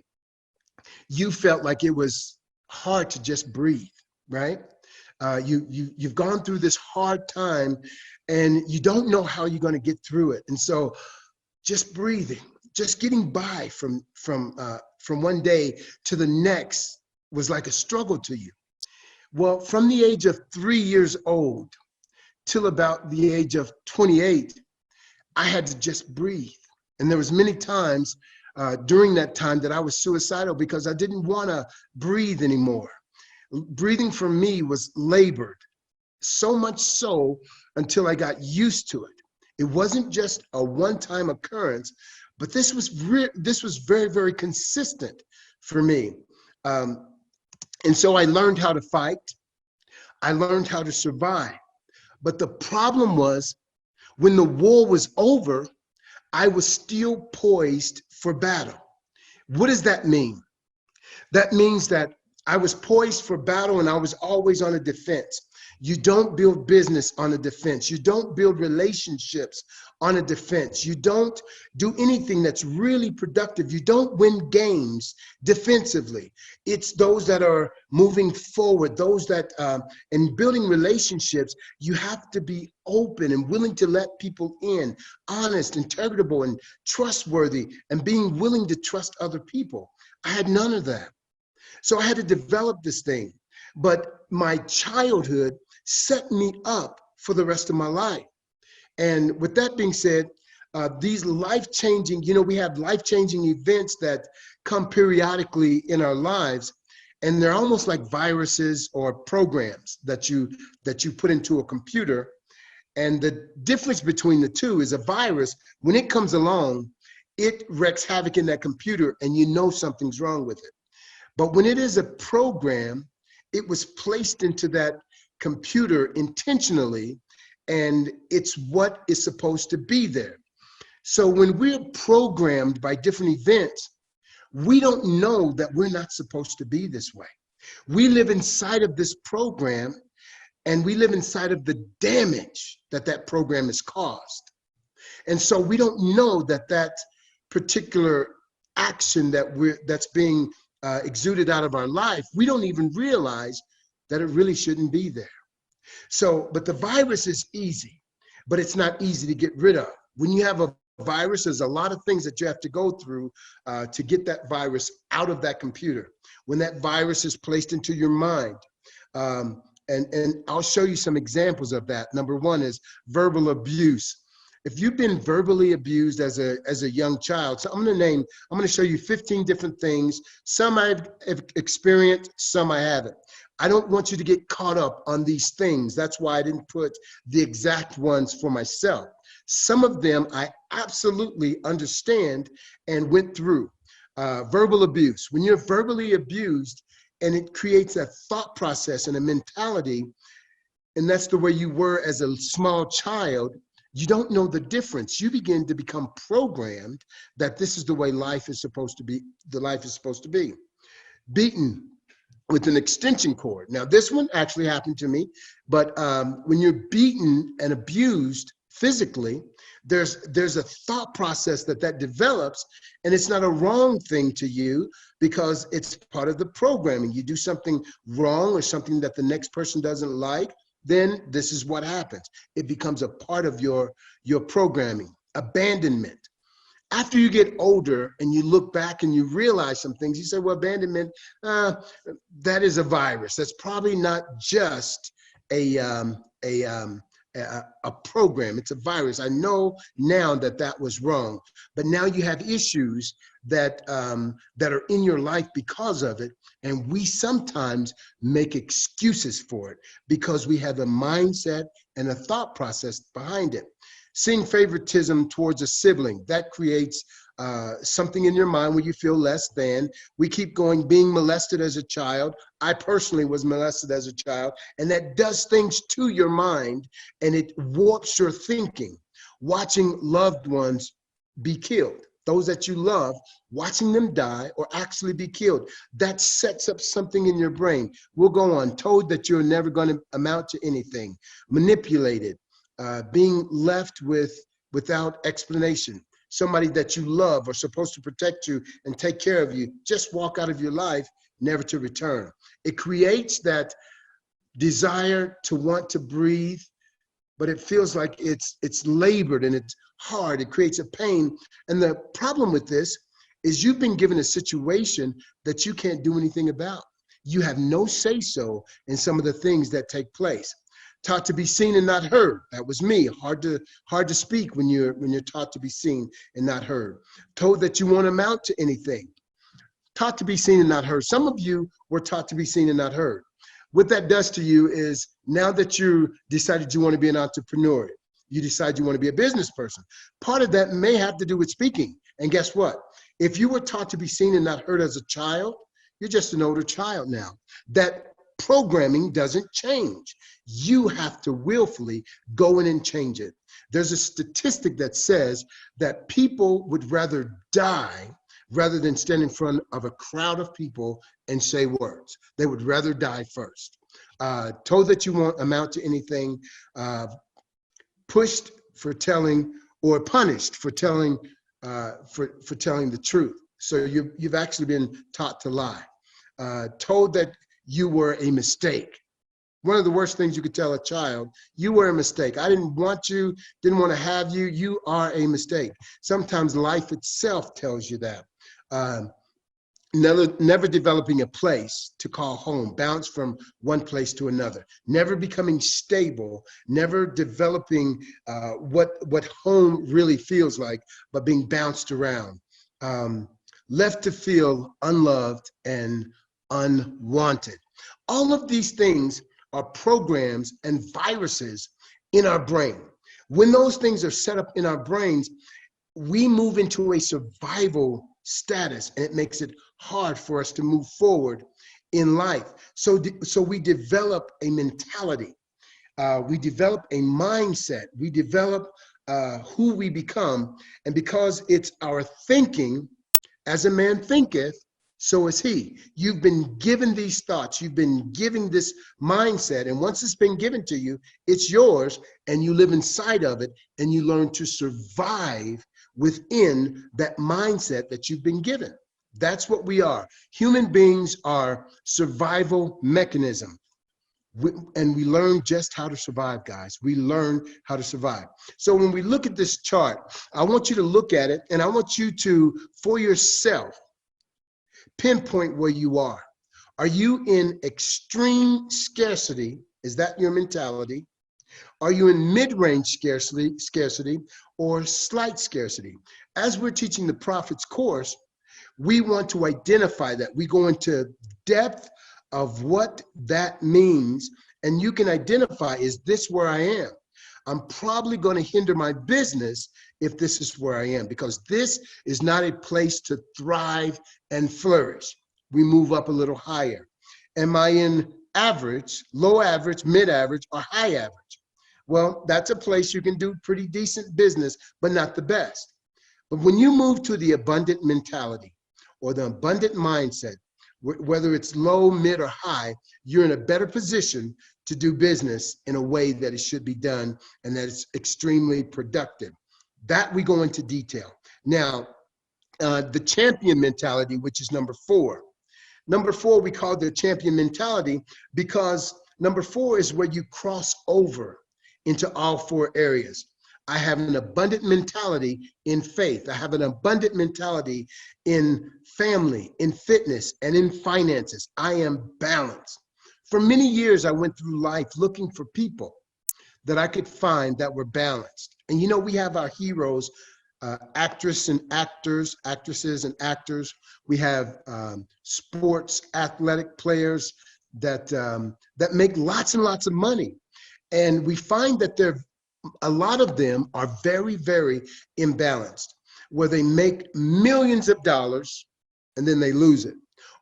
you felt like it was hard to just breathe, right? You've gone through this hard time, and you don't know how you're going to get through it. And so just breathing, just getting by from one day to the next was like a struggle to you. Well, from the age of 3 years old till about the age of 28, I had to just breathe. And there was many times during that time that I was suicidal because I didn't want to breathe anymore. Breathing for me was labored, so much so until I got used to it. It wasn't just a one-time occurrence, but this was very, very consistent for me. And so I learned how to fight. I learned how to survive. But the problem was, when the war was over, I was still poised for battle. What does that mean? That means that I was poised for battle, and I was always on a defense. You don't build business on a defense. You don't build relationships on a defense. You don't do anything that's really productive. You don't win games defensively. It's those that are moving forward, those that, in building relationships, you have to be open and willing to let people in, honest, integrable, and trustworthy, and being willing to trust other people. I had none of that. So I had to develop this thing. But my childhood set me up for the rest of my life. And with that being said, these life-changing, we have life-changing events that come periodically in our lives, and they're almost like viruses or programs that you put into a computer. And the difference between the two is a virus, when it comes along, it wreaks havoc in that computer and you know something's wrong with it. But when it is a program, it was placed into that computer intentionally, and it's what is supposed to be there. So when we're programmed by different events, we don't know that we're not supposed to be this way. We live inside of this program, and we live inside of the damage that that program has caused. And so we don't know that that particular action that's being exuded out of our life, we don't even realize that it really shouldn't be there. So, but the virus is easy, but it's not easy to get rid of. When you have a virus, there's a lot of things that you have to go through to get that virus out of that computer. When that virus is placed into your mind, and I'll show you some examples of that. Number one is verbal abuse. If you've been verbally abused as a young child, so I'm going to show you 15 different things. Some I've experienced, some I haven't. I don't want you to get caught up on these things. That's why I didn't put the exact ones for myself. Some of them I absolutely understand and went through. Verbal abuse. When you're verbally abused and it creates a thought process and a mentality, and that's the way you were as a small child, you don't know the difference. You begin to become programmed that this is the way life is supposed to be, the life is supposed to be. Beaten with an extension cord. Now, this one actually happened to me, but when you're beaten and abused physically, there's a thought process that develops, and it's not a wrong thing to you because it's part of the programming. You do something wrong or something that the next person doesn't like, then this is what happens. It becomes a part of your programming. Abandonment. After you get older and you look back and you realize some things, you say, well, abandonment, that is a virus. That's probably not just a program. It's a virus. I know now that was wrong, but now you have issues that are in your life because of it, and we sometimes make excuses for it because we have a mindset and a thought process behind it. Seeing favoritism towards a sibling, that creates something in your mind where you feel less than. We keep going, being molested as a child. I personally was molested as a child, and that does things to your mind, and it warps your thinking. Watching loved ones be killed, those that you love, watching them die or actually be killed, that sets up something in your brain. We'll go on. Told that you're never going to amount to anything. Manipulated. Being left without explanation. Somebody that you love or supposed to protect you and take care of you just walk out of your life, never to return. It creates that desire to want to breathe, but it feels like it's labored and it's hard. It creates a pain. And the problem with this is you've been given a situation that you can't do anything about. You have no say-so in some of the things that take place. Taught to be seen and not heard. That was me. Hard to speak when you're taught to be seen and not heard. Told that you won't amount to anything. Taught to be seen and not heard. Some of you were taught to be seen and not heard. What that does to you is now that you decided you want to be an entrepreneur, you decide you want to be a business person. Part of that may have to do with speaking. And guess what? If you were taught to be seen and not heard as a child, you're just an older child now. That programming doesn't change. You have to willfully go in and change it. There's a statistic that says that people would rather die rather than stand in front of a crowd of people and say words. They would rather die first. Told that you won't amount to anything, pushed for telling or punished for telling the truth. So you've actually been taught to lie. Told that you were a mistake. One of the worst things you could tell a child, you were a mistake. I didn't want you, didn't want to have you. You are a mistake. Sometimes life itself tells you that. Never developing a place to call home, bounce from one place to another, never becoming stable, never developing what home really feels like, but being bounced around. Left to feel unloved and unwanted. All of these things are programs and viruses in our brain. When those things are set up in our brains, we move into a survival status, and it makes it hard for us to move forward in life. So we develop a mentality, we develop a mindset, we develop who we become, and because it's our thinking, as a man thinketh, so is he. You've been given these thoughts, you've been given this mindset, and once it's been given to you, it's yours, and you live inside of it, and you learn to survive within that mindset that you've been given. That's what we are. Human beings are survival mechanism. And we learn just how to survive, guys. We learn how to survive. So when we look at this chart, I want you to look at it, and I want you to, for yourself, pinpoint where you are. Are you in extreme scarcity? Is that your mentality? Are you in mid-range scarcity or slight scarcity? As we're teaching the Prophet's course, we want to identify that. We go into depth of what that means, and you can identify, is this where I am? I'm probably going to hinder my business if this is where I am, because this is not a place to thrive and flourish. We move up a little higher. Am I in average, low average, mid average, or high average. Well, that's a place you can do pretty decent business, but not the best. But when you move to the abundant mentality or the abundant mindset, whether it's low, mid, or high, you're in a better position to do business in a way that it should be done and that it's extremely productive. That we go into detail. Now, the champion mentality, which is number 4. Number 4, we call the champion mentality because number 4 is where you cross over into all 4 areas. I have an abundant mentality in faith. I have an abundant mentality in family, in fitness, and in finances. I am balanced. For many years, I went through life looking for people that I could find that were balanced. And you know, we have our heroes, actresses and actors. We have sports, athletic players that make lots and lots of money. And we find that a lot of them are very, very imbalanced, where they make millions of dollars and then they lose it.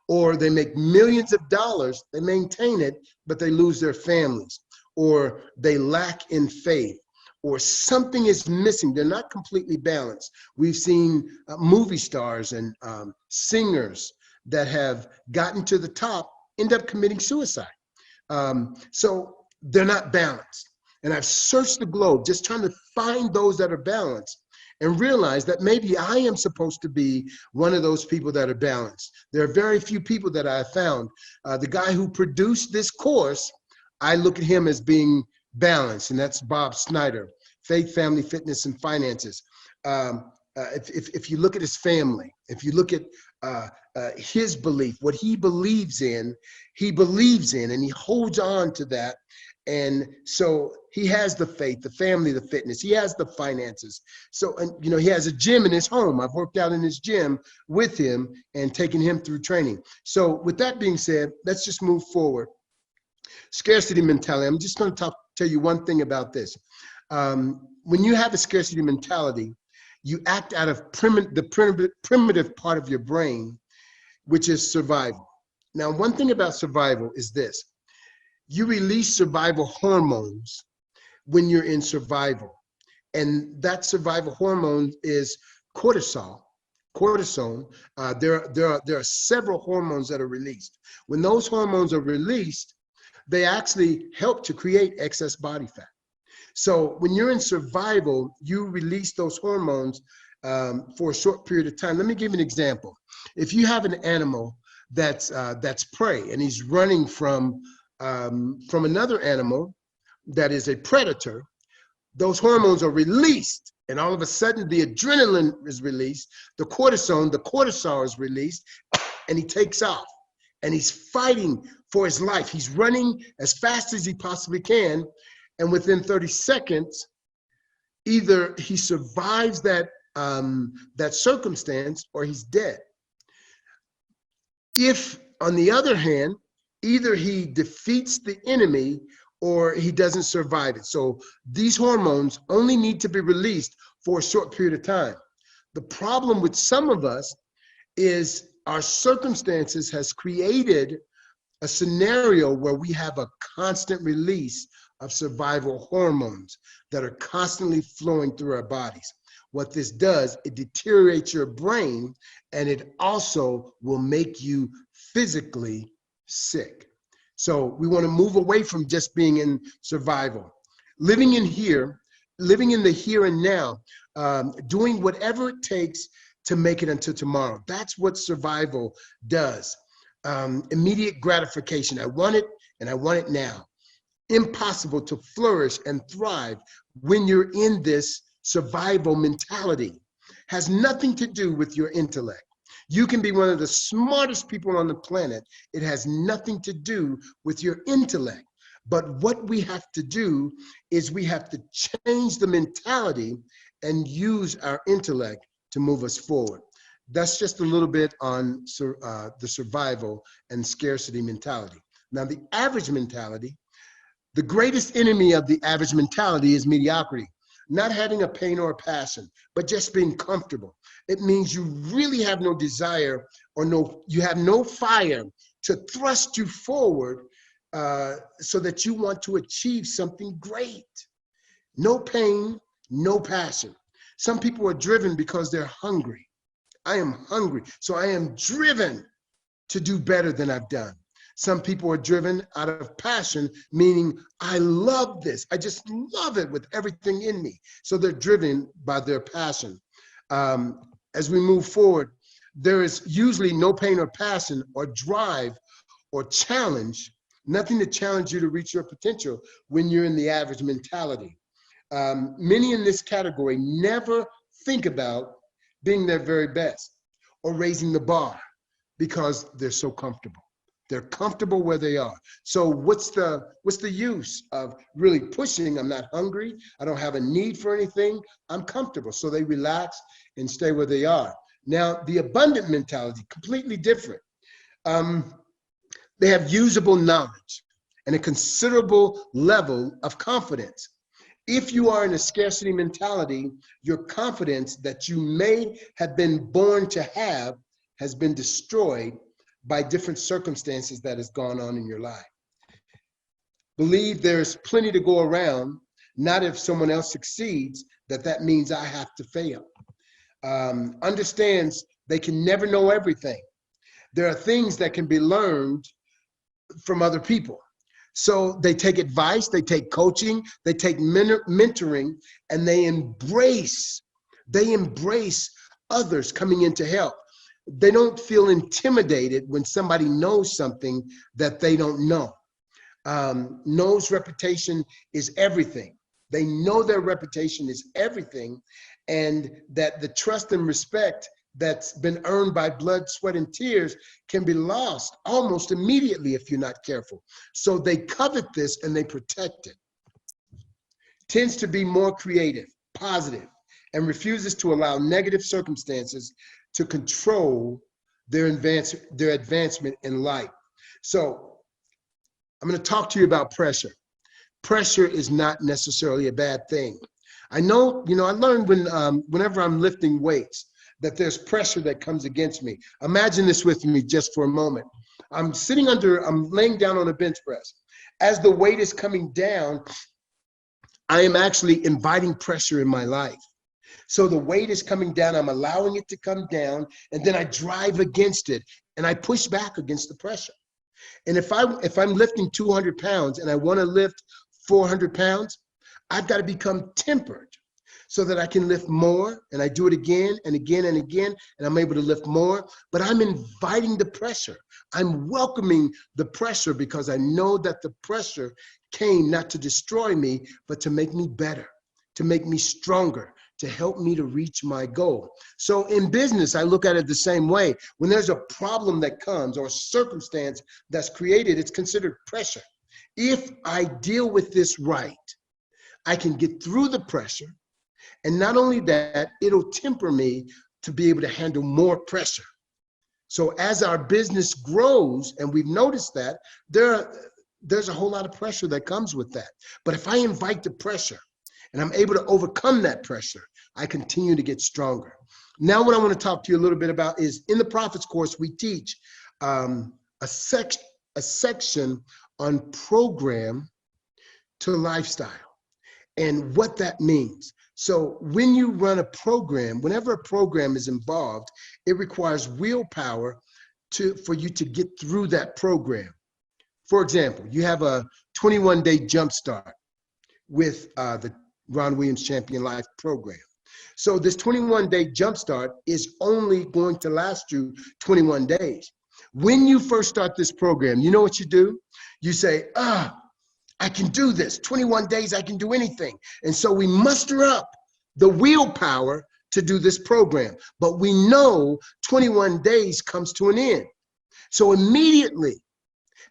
Or they make millions of dollars, they maintain it, but they lose their families. Or they lack in faith. Or something is missing. They're not completely balanced. We've seen movie stars and singers that have gotten to the top end up committing suicide. So they're not balanced. And I've searched the globe just trying to find those that are balanced and realize that maybe I am supposed to be one of those people that are balanced. There are very few people that I have found. The guy who produced this course, I look at him as being balanced, and that's Bob Snyder, Faith, Family, Fitness, and Finances. If you look at his family, if you look at his belief, what he believes in, and he holds on to that. And so he has the faith, the family, the fitness, he has the finances. So, and you know, he has a gym in his home. I've worked out in his gym with him and taken him through training. So with that being said, let's just move forward. Scarcity mentality. I'm just going to tell you one thing about this. When you have a scarcity mentality, you act out of the primitive part of your brain, which is survival. Now, one thing about survival is this. You release survival hormones when you're in survival. And that survival hormone is cortisol. Cortisone. There are several hormones that are released. When those hormones are released, they actually help to create excess body fat. So when you're in survival, you release those hormones for a short period of time. Let me give you an example. If you have an animal that's prey and he's running from another animal that is a predator, those hormones are released, and all of a sudden the adrenaline is released, the cortisol is released, and he takes off, and he's fighting for his life. He's running as fast as he possibly can, and within 30 seconds, either he survives that circumstance or he's dead. If, on the other hand, either he defeats the enemy or he doesn't survive it. So these hormones only need to be released for a short period of time. The problem with some of us is our circumstances has created a scenario where we have a constant release of survival hormones that are constantly flowing through our bodies. What this does, it deteriorates your brain, and it also will make you physically sick. So we want to move away from just being in survival, living in the here and now, doing whatever it takes to make it until tomorrow. That's what survival does. Immediate gratification. I want it, and I want it now. Impossible to flourish and thrive when you're in this survival mentality. Has nothing to do with your intellect. You can be one of the smartest people on the planet. It has nothing to do with your intellect. But what we have to do is we have to change the mentality and use our intellect to move us forward. That's just a little bit on the survival and scarcity mentality. Now, the average mentality, the greatest enemy of the average mentality is mediocrity. Not having a pain or a passion, but just being comfortable. It means you really have no desire or you have no fire to thrust you forward so that you want to achieve something great. No pain, no passion. Some people are driven because they're hungry. I am hungry, so I am driven to do better than I've done. Some people are driven out of passion, meaning I love this. I just love it with everything in me. So they're driven by their passion. As we move forward, there is usually no pain or passion or drive or challenge, nothing to challenge you to reach your potential when you're in the average mentality. Many in this category never think about being their very best or raising the bar because they're so comfortable. They're comfortable where they are. So what's the use of really pushing? I'm not hungry. I don't have a need for anything. I'm comfortable. So they relax and stay where they are. Now, the abundant mentality, completely different. They have usable knowledge and a considerable level of confidence. If you are in a scarcity mentality, your confidence that you may have been born to have has been destroyed by different circumstances that has gone on in your life. Believe there's plenty to go around, not if someone else succeeds, that means I have to fail. Understands they can never know everything. There are things that can be learned from other people. So they take advice, they take coaching, they take mentoring, and they embrace others coming in to help. They don't feel intimidated when somebody knows something that they don't know. Knows reputation is everything. They know their reputation is everything, and that the trust and respect that's been earned by blood, sweat, and tears can be lost almost immediately if you're not careful. So they covet this and they protect it. Tends to be more creative, positive, and refuses to allow negative circumstances to control their advancement in life. So I'm going to talk to you about pressure. Pressure is not necessarily a bad thing. I know, I learned whenever I'm lifting weights, that there's pressure that comes against me. Imagine this with me just for a moment. I'm laying down on a bench press. As the weight is coming down, I am actually inviting pressure in my life. So the weight is coming down, I'm allowing it to come down, and then I drive against it, and I push back against the pressure. And if I'm lifting 200 pounds and I want to lift 400 pounds, I've got to become tempered so that I can lift more, and I do it again and again and again, and I'm able to lift more. But I'm inviting the pressure. I'm welcoming the pressure because I know that the pressure came not to destroy me, but to make me better, to make me stronger, to help me to reach my goal. So in business, I look at it the same way. When there's a problem that comes or a circumstance that's created, it's considered pressure. If I deal with this right, I can get through the pressure. And not only that, it'll temper me to be able to handle more pressure. So as our business grows, and we've noticed that, there's a whole lot of pressure that comes with that. But if I invite the pressure and I'm able to overcome that pressure, I continue to get stronger. Now what I want to talk to you a little bit about is in the Prophets course, we teach a section on program to lifestyle and what that means. So when you run a program, whenever a program is involved, it requires willpower for you to get through that program. For example, you have a 21-day jumpstart with the Ron Williams Champion Life program. So this 21-day jumpstart is only going to last you 21 days. When you first start this program, you know what you do? You say, I can do this. 21 days, I can do anything. And so we muster up the willpower to do this program. But we know 21 days comes to an end. So immediately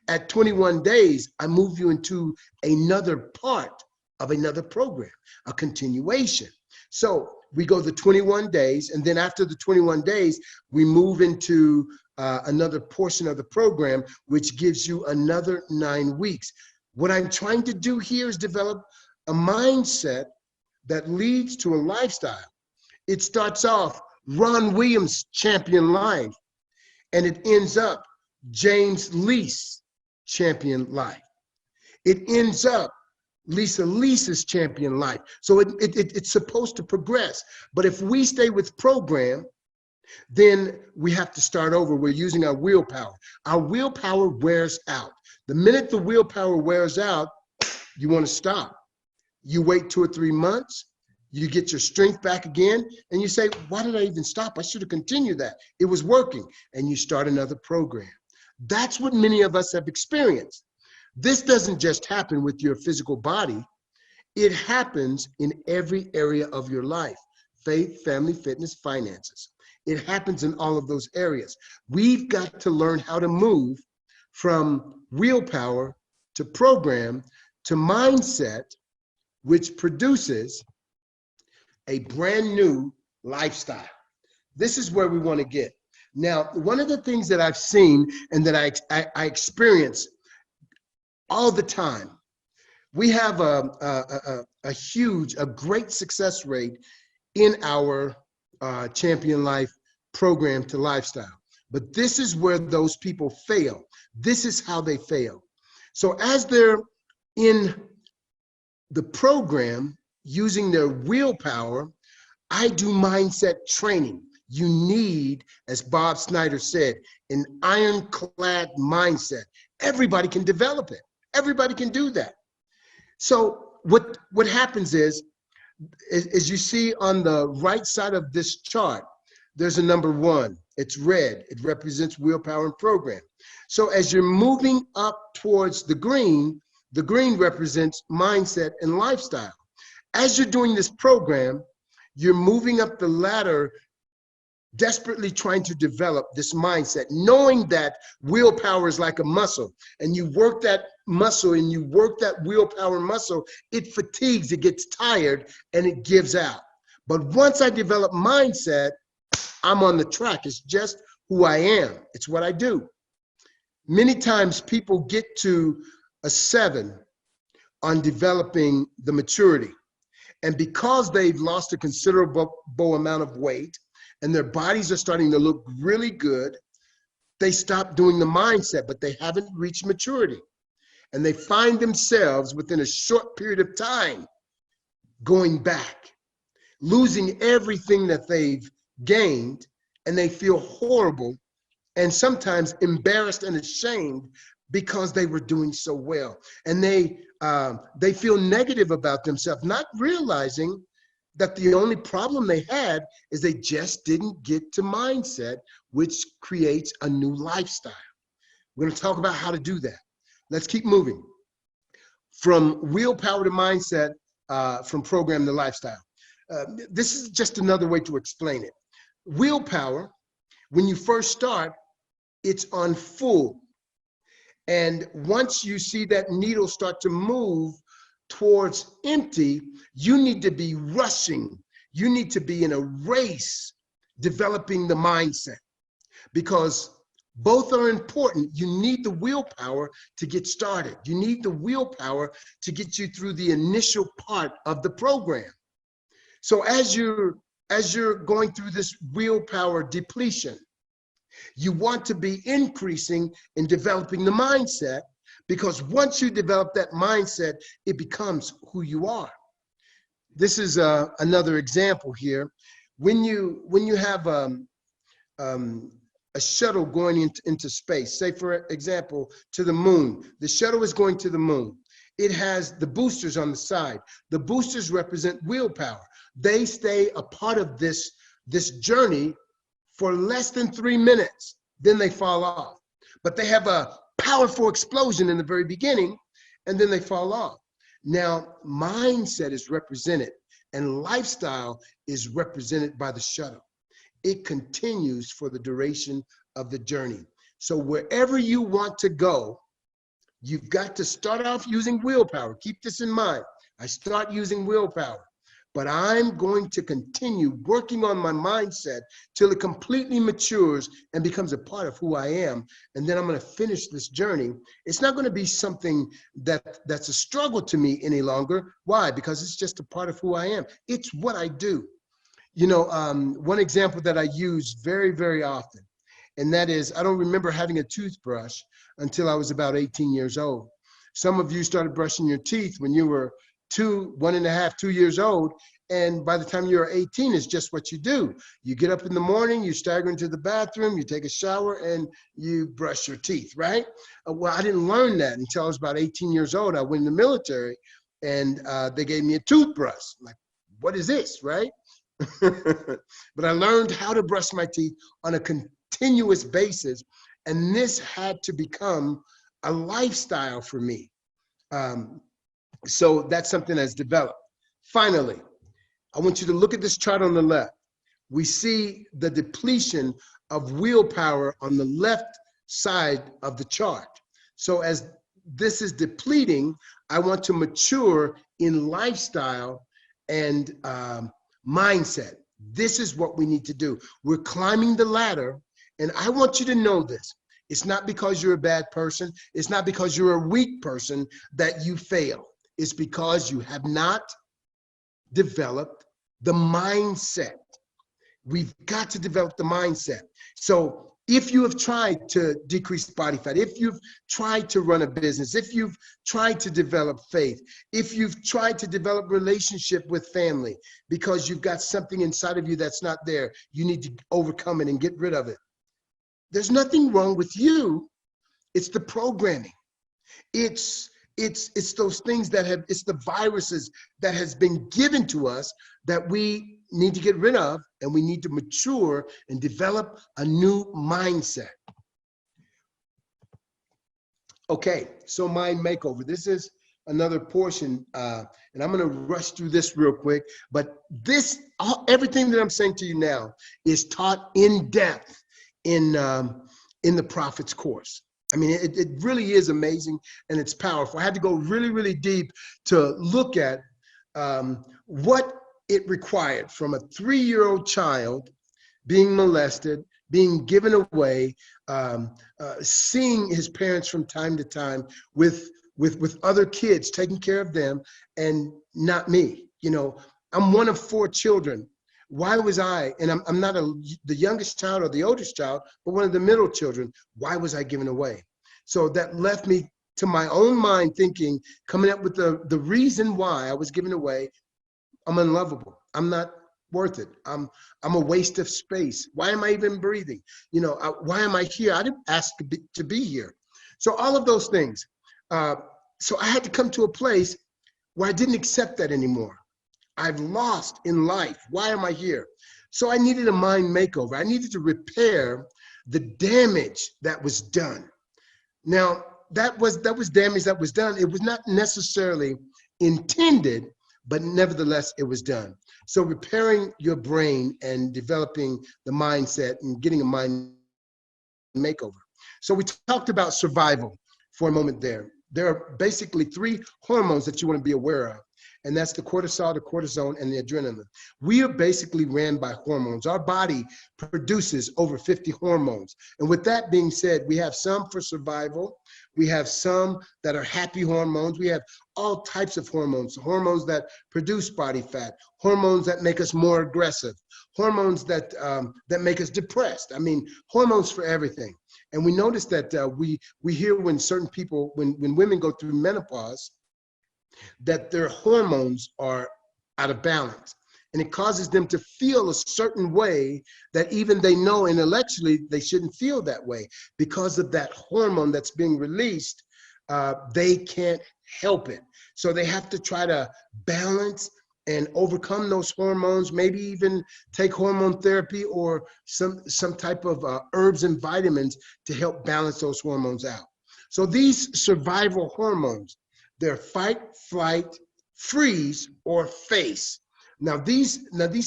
at 21 days, I move you into another part of another program, a continuation. So we go the 21 days, and then after the 21 days, we move into another portion of the program, which gives you another 9 weeks. What I'm trying to do here is develop a mindset that leads to a lifestyle. It starts off Ron Williams Champion Life, and it ends up James Lease Champion Life. It ends up Lisa's champion life. So it's supposed to progress. But if we stay with program, then we have to start over. We're using our willpower. Our willpower wears out. The minute the willpower wears out, you want to stop. You wait 2 or 3 months, you get your strength back again, and you say, why did I even stop? I should have continued that. It was working. And you start another program. That's what many of us have experienced. This doesn't just happen with your physical body. It happens in every area of your life: faith, family, fitness, finances. It happens in all of those areas. We've got to learn how to move from willpower to program to mindset, which produces a brand new lifestyle. This is where we want to get. Now, one of the things that I've seen and that I experience all the time, we have a great success rate in our Champion Life program to lifestyle. But this is where those people fail. This is how they fail. So as they're in the program using their willpower, I do mindset training. You need, as Bob Snyder said, an ironclad mindset. Everybody can develop it. Everybody can do that. So what happens is, as you see on the right side of this chart, there's a number 1. It's red. It represents willpower and program. So as you're moving up towards the green represents mindset and lifestyle. As you're doing this program, you're moving up the ladder, desperately trying to develop this mindset, knowing that willpower is like a muscle, and you work that muscle and you work that willpower muscle, it fatigues, it gets tired, and it gives out. But once I develop mindset, I'm on the track. It's just who I am. It's what I do. Many times people get to a 7 on developing the maturity. And because they've lost a considerable amount of weight and their bodies are starting to look really good, they stop doing the mindset, but they haven't reached maturity. And they find themselves within a short period of time going back, losing everything that they've gained, and they feel horrible and sometimes embarrassed and ashamed because they were doing so well. And they feel negative about themselves, not realizing that the only problem they had is they just didn't get to mindset, which creates a new lifestyle. We're going to talk about how to do that. Let's keep moving. From willpower to mindset, from program to lifestyle. This is just another way to explain it. Willpower, when you first start, it's on full. And once you see that needle start to move towards empty, you need to be rushing. You need to be in a race developing the mindset, because both are important. You need the willpower to get started. You need the willpower to get you through the initial part of the program. So as you're going through this willpower depletion, you want to be increasing in developing the mindset, because once you develop that mindset, it becomes who you are. This is another example here. When you have a shuttle going into space, say for example, to the moon, the shuttle is going to the moon. It has the boosters on the side. The boosters represent willpower. They stay a part of this journey for less than 3 minutes, then they fall off. But they have a powerful explosion in the very beginning, and then they fall off. Now, mindset is represented, and lifestyle is represented by the shuttle. It continues for the duration of the journey. So wherever you want to go, you've got to start off using willpower. Keep this in mind. I start using willpower, but I'm going to continue working on my mindset till it completely matures and becomes a part of who I am. And then I'm going to finish this journey. It's not going to be something that's a struggle to me any longer. Why? Because it's just a part of who I am. It's what I do. You know, one example that I use very, very often, and that is, I don't remember having a toothbrush until I was about 18 years old. Some of you started brushing your teeth when you were 1.5, 2 years old. And by the time you're 18, it's just what you do. You get up in the morning, you stagger into the bathroom, you take a shower, and you brush your teeth, right? Well, I didn't learn that until I was about 18 years old. I went in the military, and they gave me a toothbrush. I'm like, what is this, right? But I learned how to brush my teeth on a continuous basis, and this had to become a lifestyle for me. So that's something that's developed. Finally, I want you to look at this chart on the left. We see the depletion of willpower on the left side of the chart. So as this is depleting, I want to mature in lifestyle and mindset. This is what we need to do. We're climbing the ladder, and I want you to know this. It's not because you're a bad person. It's not because you're a weak person that you fail. It's because you have not developed the mindset. We've got to develop the mindset. So if you have tried to decrease body fat, if you've tried to run a business, if you've tried to develop faith, if you've tried to develop relationship with family, because you've got something inside of you that's not there, you need to overcome it and get rid of it. There's nothing wrong with you. It's the programming. It's those things that have, it's the viruses that has been given to us that we need to get rid of, and we need to mature and develop a new mindset. Okay, so mind makeover. This is another portion, and I'm gonna rush through this real quick, but everything that I'm saying to you now is taught in depth in the Prophet's course. I mean, it really is amazing, and it's powerful. I had to go really, really deep to look at what it required from a 3-year-old child being molested, being given away, seeing his parents from time to time with other kids, taking care of them, and not me. You know, I'm one of 4 children. Why was I, and I'm not the youngest child or the oldest child, but one of the middle children, why was I given away? So that left me to my own mind thinking, coming up with the reason why I was given away. I'm unlovable. I'm not worth it. I'm a waste of space. Why am I even breathing? You know, why am I here? I didn't ask to be here. So all of those things. So I had to come to a place where I didn't accept that anymore. I've lost in life. Why am I here? So I needed a mind makeover. I needed to repair the damage that was done. Now, that was damage that was done. It was not necessarily intended, but nevertheless, it was done. So repairing your brain and developing the mindset and getting a mind makeover. So we talked about survival for a moment there. There are basically 3 hormones that you want to be aware of, and that's the cortisol, the cortisone, and the adrenaline. We are basically ran by hormones. Our body produces over 50 hormones. And with that being said, we have some for survival. We have some that are happy hormones. We have all types of hormones that produce body fat, hormones that make us more aggressive, hormones that make us depressed. I mean, hormones for everything. And we notice that we hear when certain people, when women go through menopause, that their hormones are out of balance. And it causes them to feel a certain way that even they know intellectually they shouldn't feel that way. Because of that hormone that's being released, they can't help it. So they have to try to balance and overcome those hormones, maybe even take hormone therapy or some type of herbs and vitamins to help balance those hormones out. So these survival hormones, they're fight, flight, freeze, or face. Now these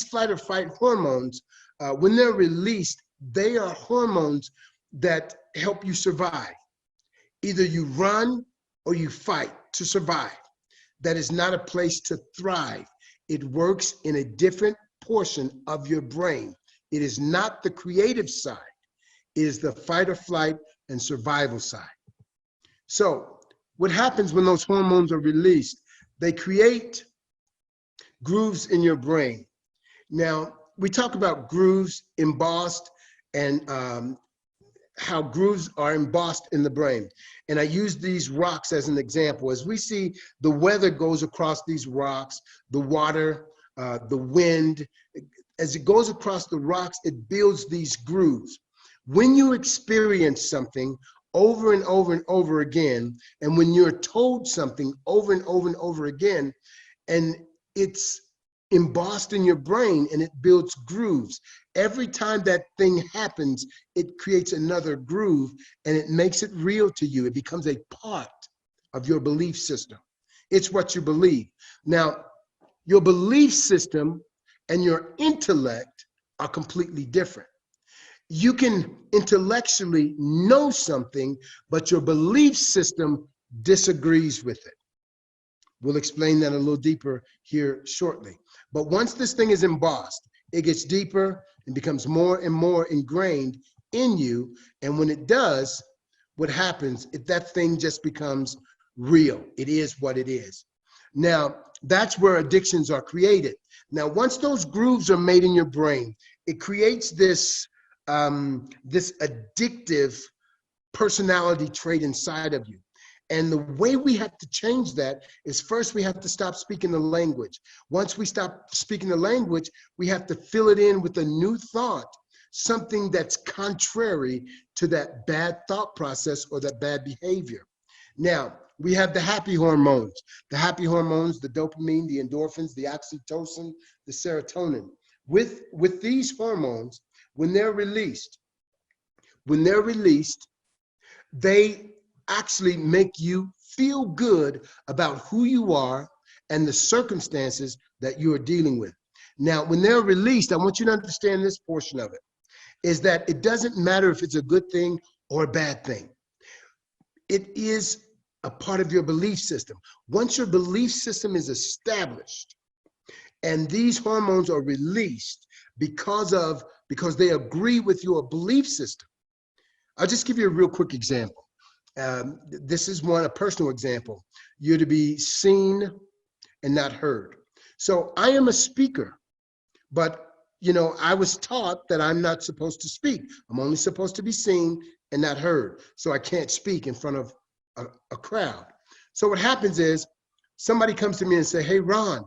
flight or fight hormones, when they're released, they are hormones that help you survive. Either you run or you fight to survive. That is not a place to thrive. It works in a different portion of your brain. It is not the creative side. It is the fight or flight and survival side. So what happens when those hormones are released? They create grooves in your brain. Now, we talk about grooves embossed and how grooves are embossed in the brain. And I use these rocks as an example. As we see the weather goes across these rocks, the water, the wind, as it goes across the rocks, it builds these grooves. When you experience something over and over and over again, and when you're told something over and over and over again, and it's embossed in your brain and it builds grooves. Every time that thing happens, it creates another groove and it makes it real to you. It becomes a part of your belief system. It's what you believe. Now, your belief system and your intellect are completely different. You can intellectually know something, but your belief system disagrees with it. We'll explain that a little deeper here shortly. But once this thing is embossed, it gets deeper and becomes more and more ingrained in you. And when it does, what happens is that thing just becomes real. It is what it is. Now, that's where addictions are created. Now, once those grooves are made in your brain, it creates this, this addictive personality trait inside of you. And the way we have to change that is first we have to stop speaking the language. Once we stop speaking the language, we have to fill it in with a new thought, something that's contrary to that bad thought process or that bad behavior. Now, we have the happy hormones. The happy hormones, the dopamine, the endorphins, the oxytocin, the serotonin. With these hormones, when they're released, they actually make you feel good about who you are and the circumstances that you are dealing with. Now, when they're released, I want you to understand this portion of it, is that it doesn't matter if it's a good thing or a bad thing. It is a part of your belief system. Once your belief system is established and these hormones are released because they agree with your belief system. I'll just give you a real quick example. This is a personal example. You're to be seen and not heard. So I am a speaker, but I was taught that I'm not supposed to speak. I'm only supposed to be seen and not heard. So I can't speak in front of a crowd. So what happens is somebody comes to me and say, "Hey, Ron,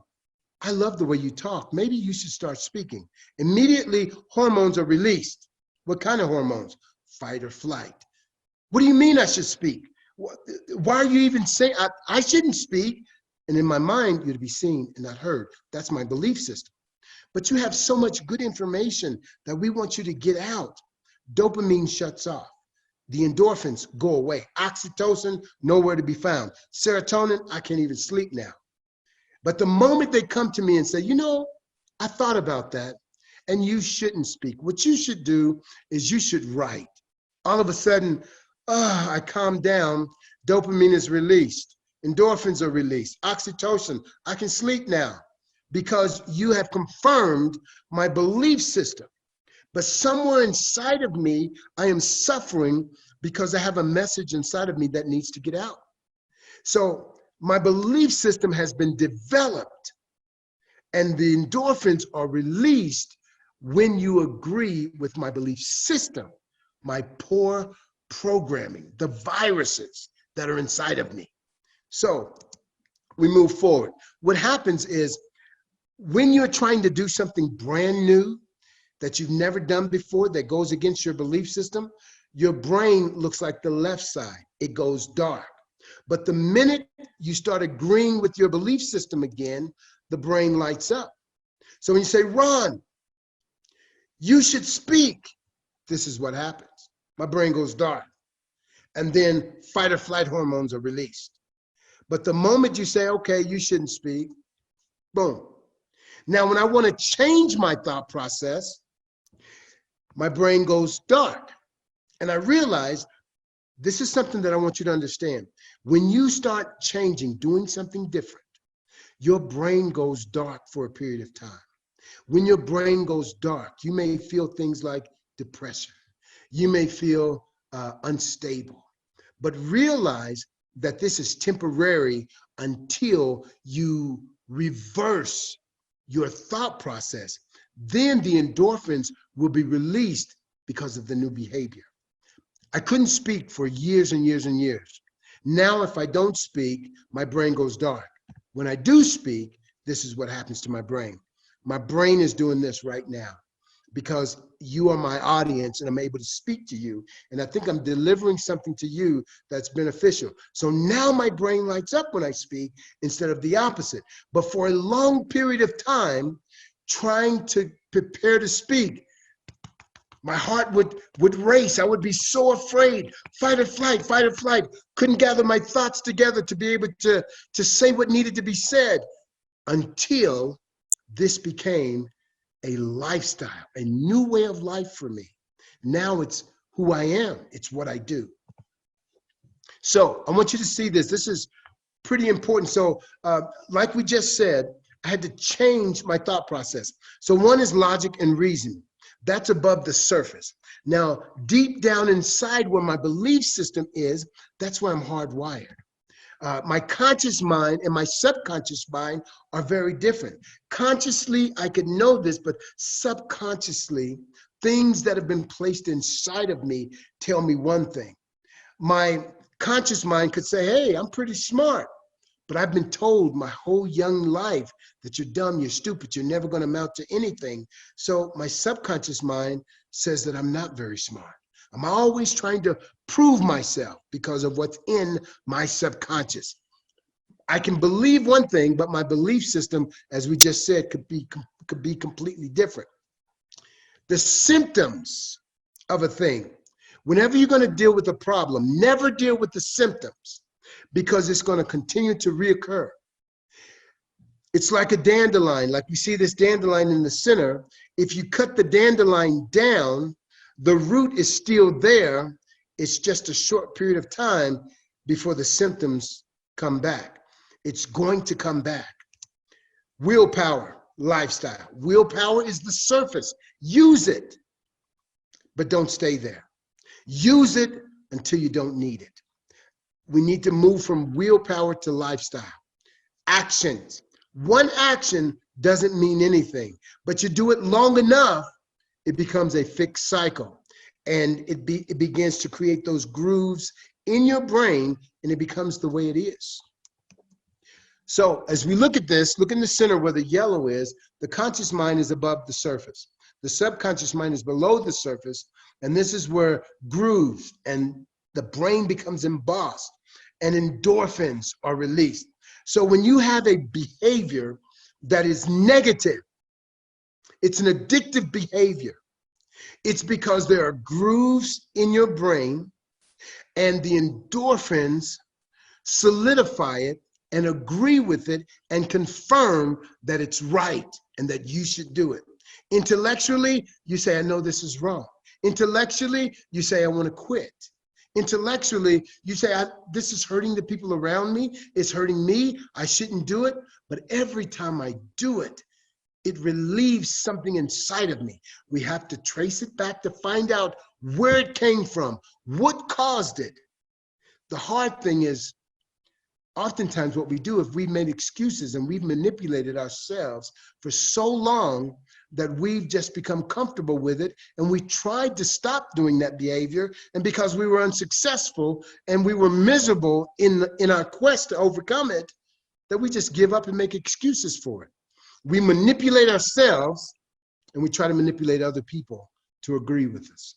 I love the way you talk. Maybe you should start speaking." Immediately, hormones are released. What kind of hormones? Fight or flight. What do you mean I should speak? Why are you even saying I shouldn't speak? And in my mind, you're to be seen and not heard. That's my belief system. But you have so much good information that we want you to get out. Dopamine shuts off. The endorphins go away. Oxytocin, nowhere to be found. Serotonin, I can't even sleep now. But the moment they come to me and say, I thought about that, and you shouldn't speak. What you should do is you should write. All of a sudden, I calm down, dopamine is released, endorphins are released, oxytocin, I can sleep now because you have confirmed my belief system. But somewhere inside of me, I am suffering because I have a message inside of me that needs to get out. So my belief system has been developed and the endorphins are released when you agree with my belief system, my poor programming, the viruses that are inside of me. So we move forward. What happens is when you're trying to do something brand new that you've never done before that goes against your belief system, your brain looks like the left side. It goes dark. But the minute you start agreeing with your belief system again, the brain lights up. So when you say, "Ron, you should speak," this is what happens. My brain goes dark. And then fight or flight hormones are released. But the moment you say, "Okay, you shouldn't speak," boom. Now, when I want to change my thought process, my brain goes dark. And I realize this is something that I want you to understand. When you start changing, doing something different, your brain goes dark for a period of time. When your brain goes dark, you may feel things like depression. You may feel unstable, but realize that this is temporary until you reverse your thought process. Then the endorphins will be released because of the new behavior. I couldn't speak for years and years and years. Now, if I don't speak, my brain goes dark. When I do speak, this is what happens to my brain. My brain is doing this right now because you are my audience and I'm able to speak to you. And I think I'm delivering something to you that's beneficial. So now my brain lights up when I speak instead of the opposite. But for a long period of time, trying to prepare to speak, my heart would race. I would be so afraid. Fight or flight, fight or flight. Couldn't gather my thoughts together to be able to say what needed to be said until this became a lifestyle, a new way of life for me. Now it's who I am. It's what I do. So I want you to see this. This is pretty important. So like we just said, I had to change my thought process. So one is logic and reason. That's above the surface. Now, deep down inside where my belief system is, that's where I'm hardwired. My conscious mind and my subconscious mind are very different. Consciously, I could know this, but subconsciously, things that have been placed inside of me tell me one thing. My conscious mind could say, hey, I'm pretty smart. But I've been told my whole young life that you're dumb, you're stupid, you're never going to amount to anything. So my subconscious mind says that I'm not very smart. I'm always trying to prove myself because of what's in my subconscious. I can believe one thing, but my belief system, as we just said, could be completely different. The symptoms of a thing. Whenever you're going to deal with a problem, never deal with the symptoms, because it's going to continue to reoccur. It's like a dandelion, like we see this dandelion in the center. If you cut the dandelion down, the root is still there. It's just a short period of time before the symptoms come back. It's going to come back. Willpower, lifestyle. Willpower is the surface. Use it, but don't stay there. Use it until you don't need it. We need to move from willpower to lifestyle. Actions. One action doesn't mean anything, but you do it long enough, it becomes a fixed cycle. And it begins to create those grooves in your brain, and it becomes the way it is. So as we look at this, look in the center where the yellow is, the conscious mind is above the surface. The subconscious mind is below the surface, and this is where grooves and the brain becomes embossed and endorphins are released. So when you have a behavior that is negative, it's an addictive behavior. It's because there are grooves in your brain and the endorphins solidify it and agree with it and confirm that it's right and that you should do it. Intellectually, you say, I know this is wrong. Intellectually, you say, I want to quit. Intellectually, you say, this is hurting the people around me. It's hurting me. I shouldn't do it. But every time I do it, it relieves something inside of me. We have to trace it back to find out where it came from, what caused it. The hard thing is, oftentimes what we do, if we've made excuses and we've manipulated ourselves for so long that we've just become comfortable with it, and we tried to stop doing that behavior, and because we were unsuccessful and we were miserable in our quest to overcome it, that we just give up and make excuses for it. We manipulate ourselves and we try to manipulate other people to agree with us.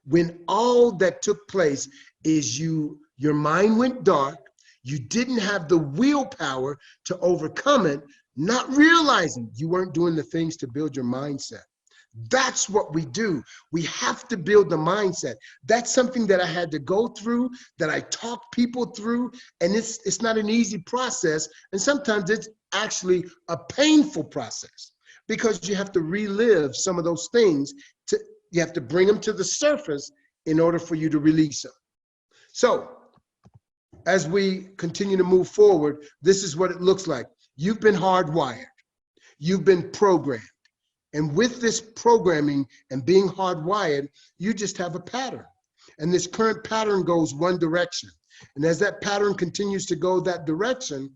When all that took place is your mind went dark, you didn't have the willpower to overcome it, not realizing you weren't doing the things to build your mindset. That's what we do. We have to build the mindset. That's something that I had to go through, that I talk people through, and it's not an easy process. And sometimes it's actually a painful process because you have to relive some of those things. You have to bring them to the surface in order for you to release them. So as we continue to move forward, this is what it looks like. You've been hardwired. You've been programmed. And with this programming and being hardwired, you just have a pattern. And this current pattern goes one direction. And as that pattern continues to go that direction,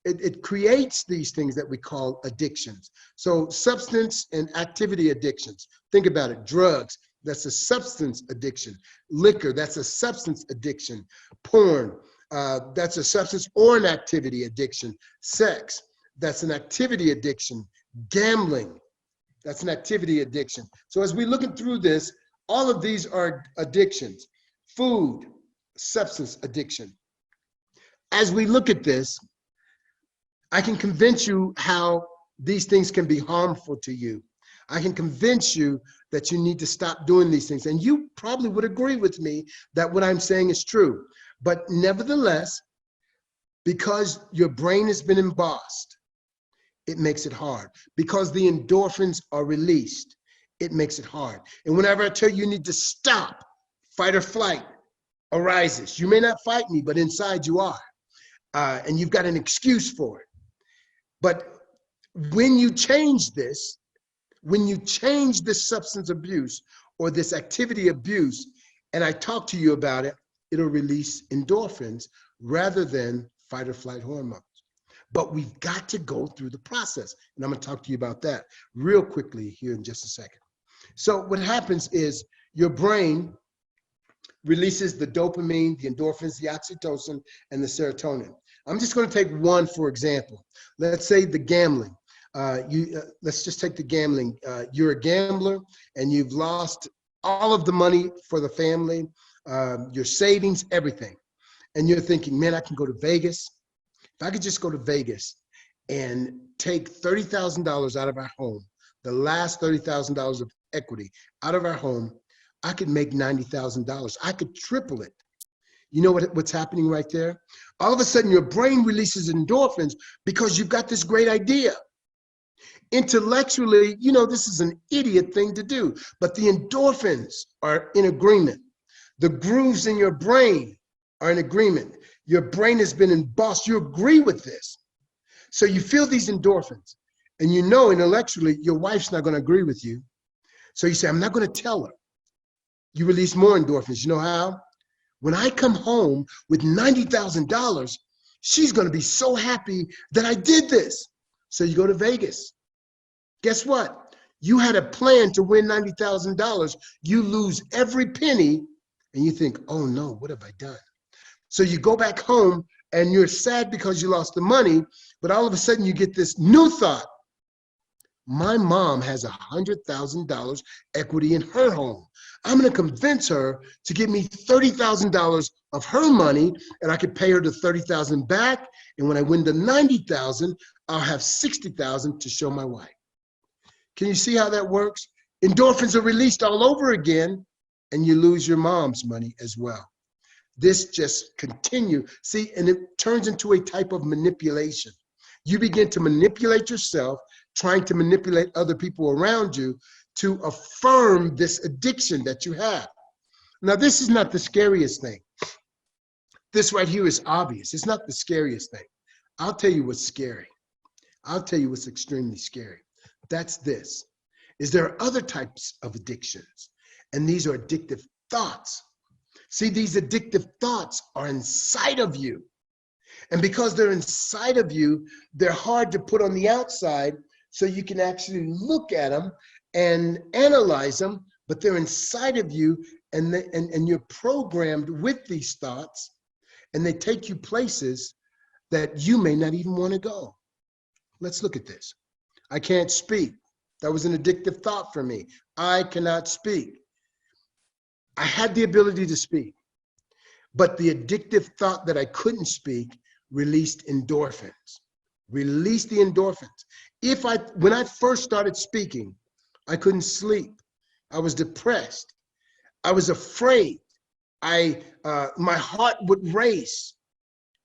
it creates these things that we call addictions. So substance and activity addictions. Think about it, drugs. that's a substance addiction. Liquor, that's a substance addiction. Porn, that's a substance or an activity addiction. Sex, that's an activity addiction. Gambling, that's an activity addiction. So as we're looking through this, all of these are addictions. Food, substance addiction. As we look at this, I can convince you how these things can be harmful to you. I can convince you that you need to stop doing these things. And you probably would agree with me that what I'm saying is true. But nevertheless, because your brain has been embossed, it makes it hard. Because the endorphins are released, it makes it hard. And whenever I tell you need to stop, fight or flight arises. You may not fight me, but inside you are. And you've got an excuse for it. But when you change this, when you change this substance abuse or this activity abuse, and I talk to you about it, it'll release endorphins rather than fight or flight hormones. But we've got to go through the process. And I'm going to talk to you about that real quickly here in just a second. So what happens is your brain releases the dopamine, the endorphins, the oxytocin, and the serotonin. I'm just going to take one for example. Let's say the gambling. Let's just take the gambling. You're a gambler and you've lost all of the money for the family, your savings, everything. And you're thinking, man, I can go to Vegas. If I could just go to Vegas and take $30,000 out of our home, the last $30,000 of equity out of our home, I could make $90,000. I could triple it. You know what's happening right there? All of a sudden, your brain releases endorphins because you've got this great idea. Intellectually, you know, this is an idiot thing to do, but the endorphins are in agreement. The grooves in your brain are in agreement. Your brain has been embossed. You agree with this. So you feel these endorphins, and you know intellectually your wife's not going to agree with you. So you say, I'm not going to tell her. You release more endorphins. You know how? When I come home with $90,000, she's going to be so happy that I did this. So you go to Vegas. Guess what? You had a plan to win $90,000. You lose every penny and you think, oh no, what have I done? So you go back home and you're sad because you lost the money, but all of a sudden you get this new thought. My mom has $100,000 equity in her home. I'm going to convince her to give me $30,000 of her money, and I could pay her the $30,000 back. And when I win the $90,000, I'll have $60,000 to show my wife. Can you see how that works? Endorphins are released all over again, and you lose your mom's money as well. This just continues. See, and it turns into a type of manipulation. You begin to manipulate yourself, trying to manipulate other people around you to affirm this addiction that you have. Now, this is not the scariest thing. This right here is obvious. It's not the scariest thing. I'll tell you what's scary. I'll tell you what's extremely scary. That's this, is there are other types of addictions, and these are addictive thoughts. See, these addictive thoughts are inside of you. And because they're inside of you, they're hard to put on the outside so you can actually look at them and analyze them, but they're inside of you, and you're programmed with these thoughts, and they take you places that you may not even want to go. Let's look at this. I can't speak. That was an addictive thought for me. I cannot speak. I had the ability to speak, but the addictive thought that I couldn't speak released endorphins. Released the endorphins. When I first started speaking, I couldn't sleep. I was depressed. I was afraid. My heart would race.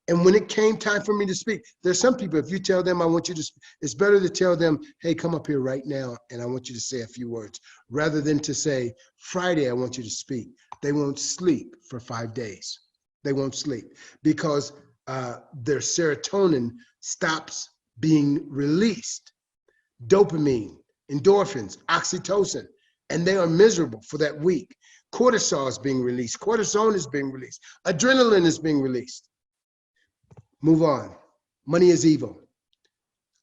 And when it came time for me to speak, there's some people, if you tell them, I want you to, it's better to tell them, hey, come up here right now, and I want you to say a few words, rather than to say, Friday, I want you to speak. They won't sleep for 5 days. They won't sleep because their serotonin stops being released. Dopamine, endorphins, oxytocin, and they are miserable for that week. Cortisol is being released. Cortisone is being released. Adrenaline is being released. Move on. Money is evil.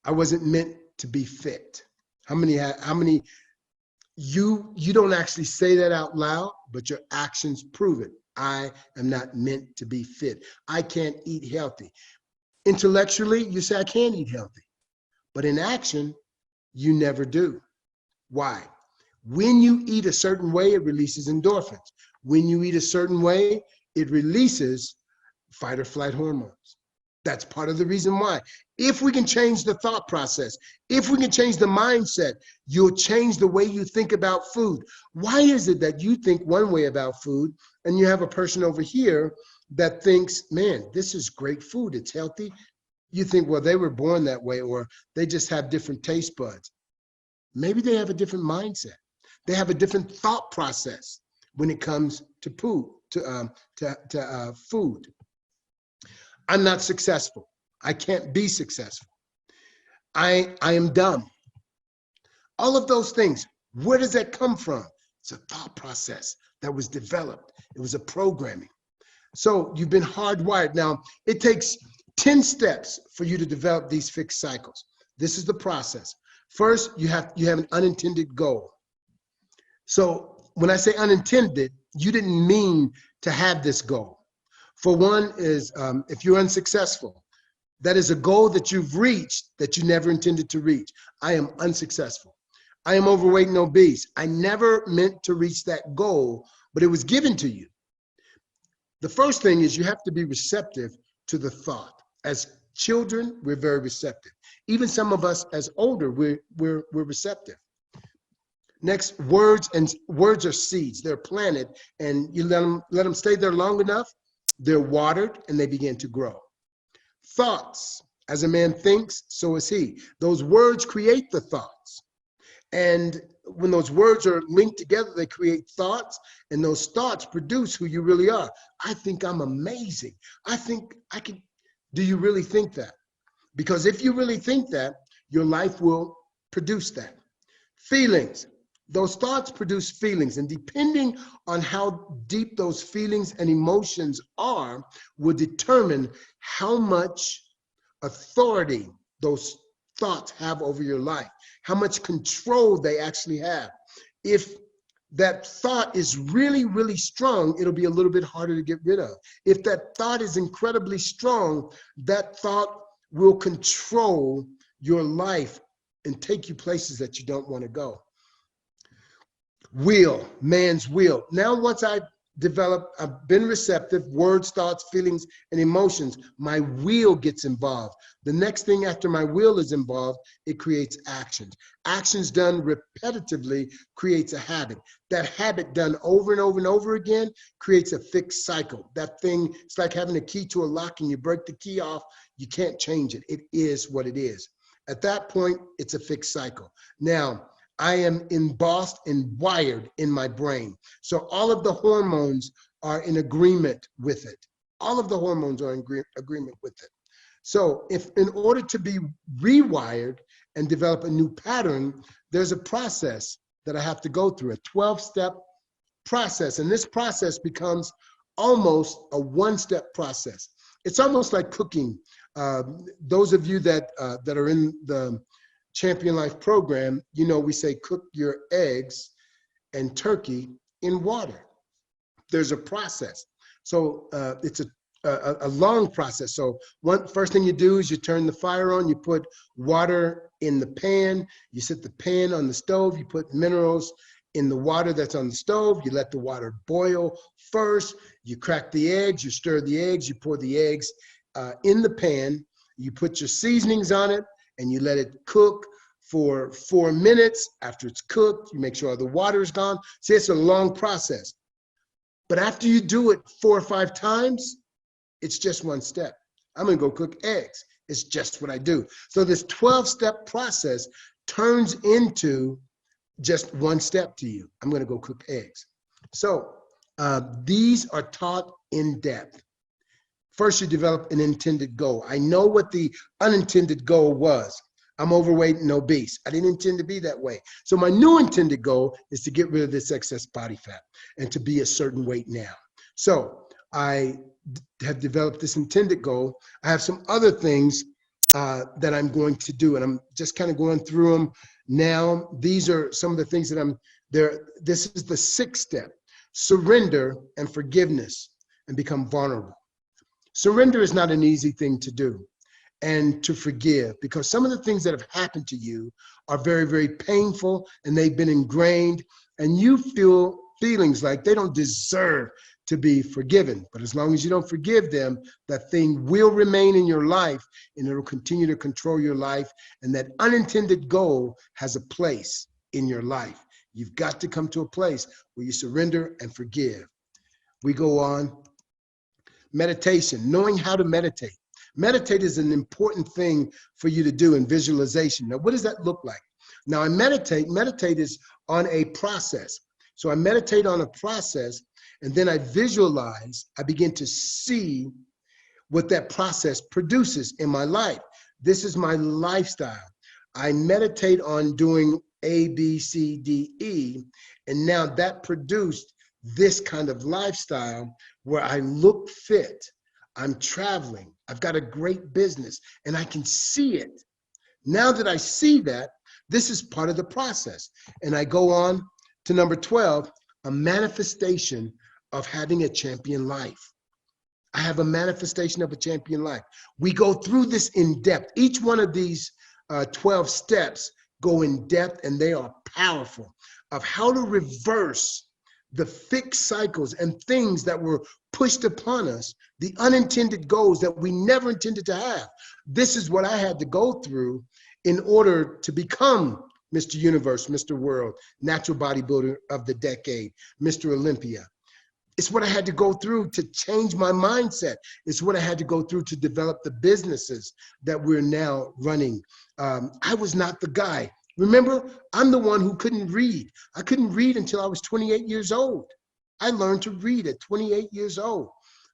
I wasn't meant to be fit. How many you don't actually say that out loud, but your actions prove it. I am not meant to be fit. I can't eat healthy. Intellectually, you say I can eat healthy, but in action, you never do. Why? When you eat a certain way, it releases endorphins. When you eat a certain way, it releases fight or flight hormones. That's part of the reason why. If we can change the thought process, if we can change the mindset, you'll change the way you think about food. Why is it that you think one way about food and you have a person over here that thinks, man, this is great food, it's healthy? You think, well, they were born that way, or they just have different taste buds. Maybe they have a different mindset. They have a different thought process when it comes to food. I'm not successful. I can't be successful. I am dumb. All of those things, where does that come from? It's a thought process that was developed. It was a programming. So you've been hardwired. Now, it takes 10 steps for you to develop these fixed cycles. This is the process. First, you have an unintended goal. So when I say unintended, you didn't mean to have this goal. For one is, if you're unsuccessful, that is a goal that you've reached that you never intended to reach. I am unsuccessful. I am overweight and obese. I never meant to reach that goal, but it was given to you. The first thing is you have to be receptive to the thought. As children, we're very receptive. Even some of us as older, we're receptive. Next, words are seeds. They're planted, and you let them stay there long enough, they're watered, and they begin to grow. Thoughts, as a man thinks, so is he. Those words create the thoughts. And when those words are linked together, they create thoughts, and those thoughts produce who you really are. I think I'm amazing. I think I can. Do you really think that? Because if you really think that, your life will produce that. Feelings. Those thoughts produce feelings, and depending on how deep those feelings and emotions are, will determine how much authority those thoughts have over your life, how much control they actually have. If that thought is really, really strong, it'll be a little bit harder to get rid of. If that thought is incredibly strong, that thought will control your life and take you places that you don't want to go. Will, man's will. Now, once I've been receptive, words, thoughts, feelings, and emotions, my will gets involved. The next thing after my will is involved, it creates actions. Actions done repetitively creates a habit. That habit done over and over and over again creates a fixed cycle. That thing, it's like having a key to a lock and you break the key off, you can't change it. It is what it is. At that point, it's a fixed cycle. Now, I am embossed and wired in my brain. So all of the hormones are in agreement with it. All of the hormones are in agreement with it. So if in order to be rewired and develop a new pattern, there's a process that I have to go through, a 12-step process. And this process becomes almost a one-step process. It's almost like cooking. Those of you that are in the Champion Life program, you know, we say cook your eggs and turkey in water. There's a process. So it's a long process. So first thing you do is you turn the fire on, you put water in the pan, you set the pan on the stove, you put minerals in the water that's on the stove, you let the water boil first, you crack the eggs, you stir the eggs, you pour the eggs in the pan, you put your seasonings on it, and you let it cook for 4 minutes. After it's cooked, you make sure all the water is gone. See, it's a long process. But after you do it 4 or 5 times, it's just one step. I'm gonna go cook eggs. It's just what I do. So this 12-step process turns into just one step to you. I'm gonna go cook eggs. So these are taught in depth. First, you develop an intended goal. I know what the unintended goal was. I'm overweight and obese. I didn't intend to be that way. So my new intended goal is to get rid of this excess body fat and to be a certain weight now. So I have developed this intended goal. I have some other things that I'm going to do. And I'm just kind of going through them now. These are some of the things that I'm there. This is the 6th step: surrender and forgiveness and become vulnerable. Surrender is not an easy thing to do, and to forgive, because some of the things that have happened to you are very, very painful, and they've been ingrained, and you feel feelings like they don't deserve to be forgiven. But as long as you don't forgive them, that thing will remain in your life, and it'll continue to control your life, and that unintended goal has a place in your life. You've got to come to a place where you surrender and forgive. We go on. Meditation, knowing how to meditate. Meditate is an important thing for you to do in visualization. Now, what does that look like? Now, I meditate. Meditate is on a process. So I meditate on a process, and then I visualize. I begin to see what that process produces in my life. This is my lifestyle. I meditate on doing A, B, C, D, E, and now that produced this kind of lifestyle where I look fit. I'm traveling. I've got a great business, and I can see it. Now that I see that, this is part of the process. And I go on to number 12, a manifestation of having a champion life. I have a manifestation of a champion life. We go through this in depth. Each one of these 12 steps go in depth, and they are powerful, of how to reverse the fixed cycles and things that were pushed upon us, the unintended goals that we never intended to have. This is what I had to go through in order to become Mr. Universe, Mr. World, Natural Bodybuilder of the Decade, Mr. Olympia. It's what I had to go through to change my mindset. It's what I had to go through to develop the businesses that we're now running. I was not the guy. Remember, I'm the one who couldn't read. I couldn't read until I was 28 years old. I learned to read at 28 years old.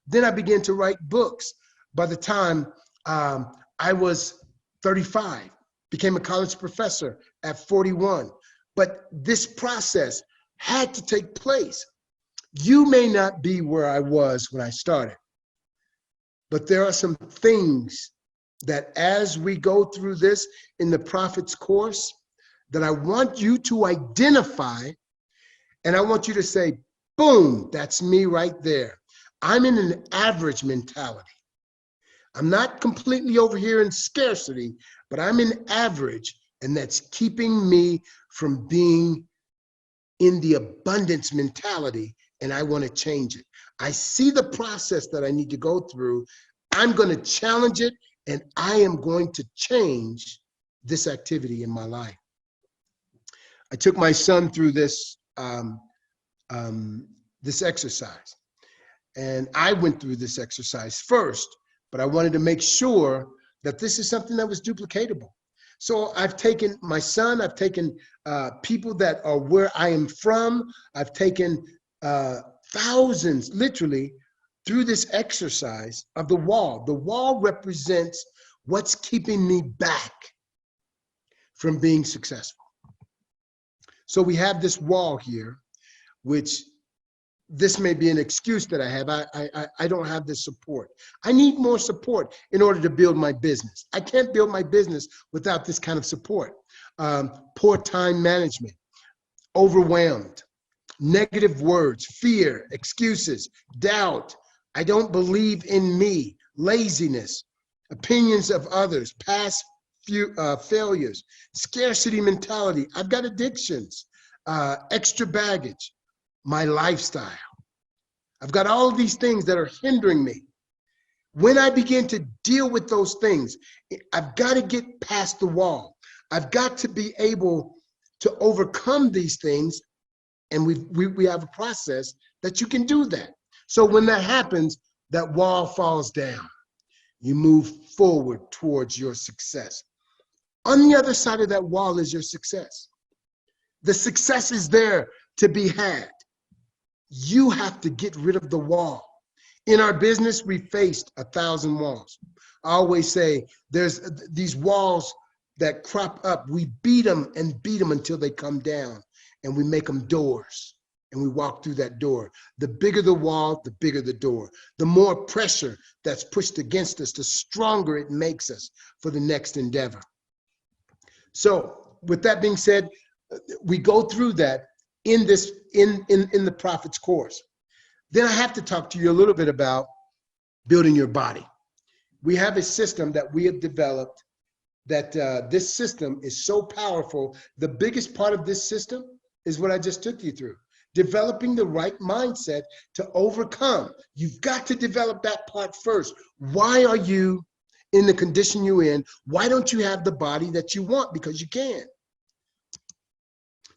Then I began to write books. By the time I was 35, became a college professor at 41. But this process had to take place. You may not be where I was when I started, but there are some things that as we go through this in the Prophet's Course, that I want you to identify, and I want you to say, boom, that's me right there. I'm in an average mentality. I'm not completely over here in scarcity, but I'm in average, and that's keeping me from being in the abundance mentality, and I want to change it. I see the process that I need to go through. I'm going to challenge it, and I am going to change this activity in my life. I took my son through this this exercise, and I went through this exercise first, but I wanted to make sure that this is something that was duplicatable. So I've taken my son, I've taken people that are where I am from, I've taken thousands, literally, through this exercise of the wall. The wall represents what's keeping me back from being successful. So we have this wall here, which this may be an excuse that I have. I don't have the support. I need more support in order to build my business. I can't build my business without this kind of support. Poor time management, overwhelmed, negative words, fear, excuses, doubt, I don't believe in me, laziness, opinions of others, past failures, scarcity mentality. I've got addictions, extra baggage, my lifestyle. I've got all of these things that are hindering me. When I begin to deal with those things, I've got to get past the wall. I've got to be able to overcome these things, and we have a process that you can do that. So when that happens, that wall falls down. You move forward towards your success. On the other side of that wall is your success. The success is there to be had. You have to get rid of the wall. In our business, we faced 1,000 walls. I always say there's these walls that crop up. We beat them and beat them until they come down, and we make them doors, and we walk through that door. The bigger the wall, the bigger the door. The more pressure that's pushed against us, the stronger it makes us for the next endeavor. So with that being said, we go through that in this in the Prophet's course. Then I have to talk to you a little bit about building your body. We have a system that we have developed that this system is so powerful. The biggest part of this system is what I just took you through. Developing the right mindset to overcome. You've got to develop that part first. Why are you in the condition you're in? Why don't you have the body that you want? Because you can.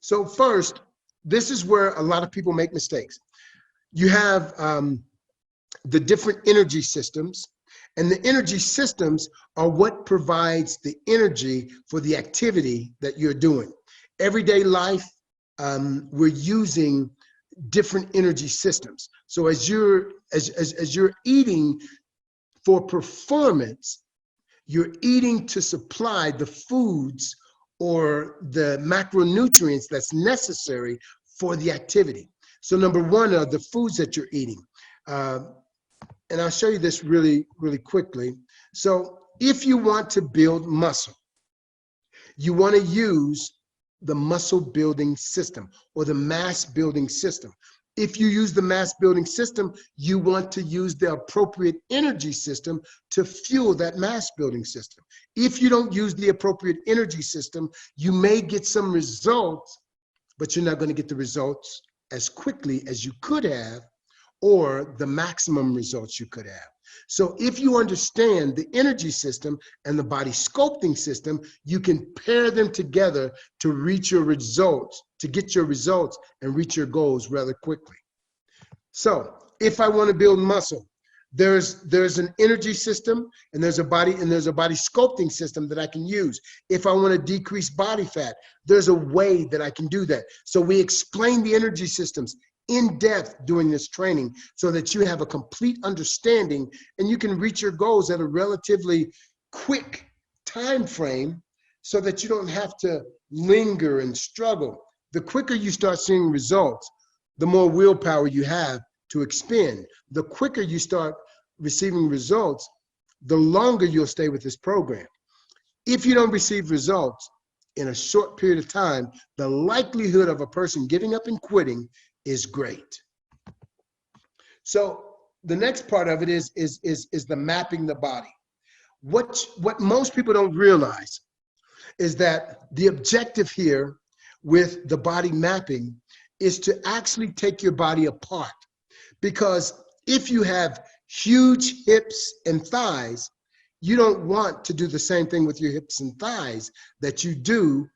So first, this is where a lot of people make mistakes. You have the different energy systems, and the energy systems are what provides the energy for the activity that you're doing. Everyday life, we're using different energy systems. So as you're eating for performance, you're eating to supply the foods or the macronutrients that's necessary for the activity. So number one are the foods that you're eating. And I'll show you this really, really quickly. So if you want to build muscle, you want to use the muscle building system or the mass building system. If you use the mass building system, you want to use the appropriate energy system to fuel that mass building system. If you don't use the appropriate energy system, you may get some results, but you're not going to get the results as quickly as you could have, or the maximum results you could have. So if you understand the energy system and the body sculpting system, you can pair them together to reach your results, to get your results and reach your goals rather quickly. So if I want to build muscle, there's an energy system and there's a body sculpting system that I can use. If I want to decrease body fat, there's a way that I can do that. So we explain the energy systems in depth during this training so that you have a complete understanding and you can reach your goals at a relatively quick time frame so that you don't have to linger and struggle. The quicker you start seeing results, the more willpower you have to expend. The quicker you start receiving results, the longer you'll stay with this program. If you don't receive results in a short period of time, the likelihood of a person giving up and quitting is great. So the next part of it is the mapping the body. What most people don't realize is that the objective here with the body mapping is to actually take your body apart. Because if you have huge hips and thighs, you don't want to do the same thing with your hips and thighs that you do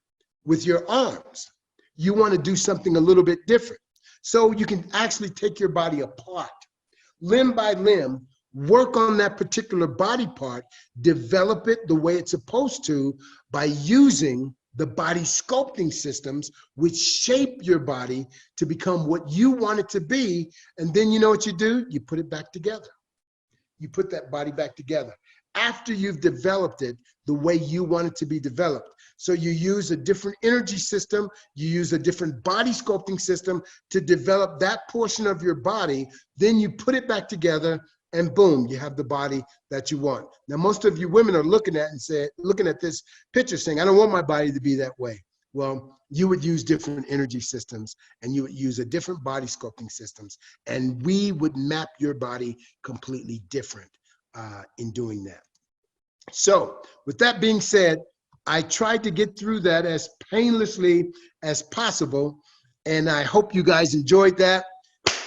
with your arms. You want to do something a little bit different. So you can actually take your body apart, limb by limb, work on that particular body part, develop it the way it's supposed to by using the body sculpting systems, which shape your body to become what you want it to be. And then you know what you do? You put it back together. You put that body back together after you've developed it the way you want it to be developed. So you use a different energy system, you use a different body sculpting system to develop that portion of your body, then you put it back together and boom, you have the body that you want. Now, most of you women are looking at this picture saying, I don't want my body to be that way. Well, you would use different energy systems and you would use a different body sculpting systems, and we would map your body completely different in doing that. So with that being said, I tried to get through that as painlessly as possible, and I hope you guys enjoyed that.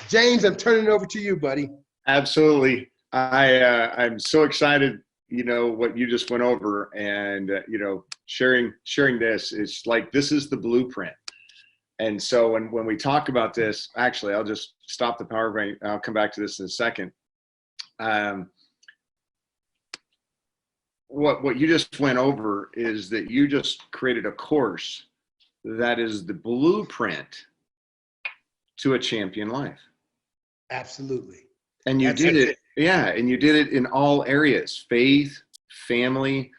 James, I'm turning it over to you, buddy. Absolutely. I'm so excited, what you just went over, and, sharing this. It's like, this is the blueprint. And so when we talk about this, actually, I'll just stop the PowerPoint. I'll come back to this in a second. What you just went over is that you just created a course that is the blueprint to a champion life. Absolutely. And you did it. Yeah. And you did it in all areas: faith, family,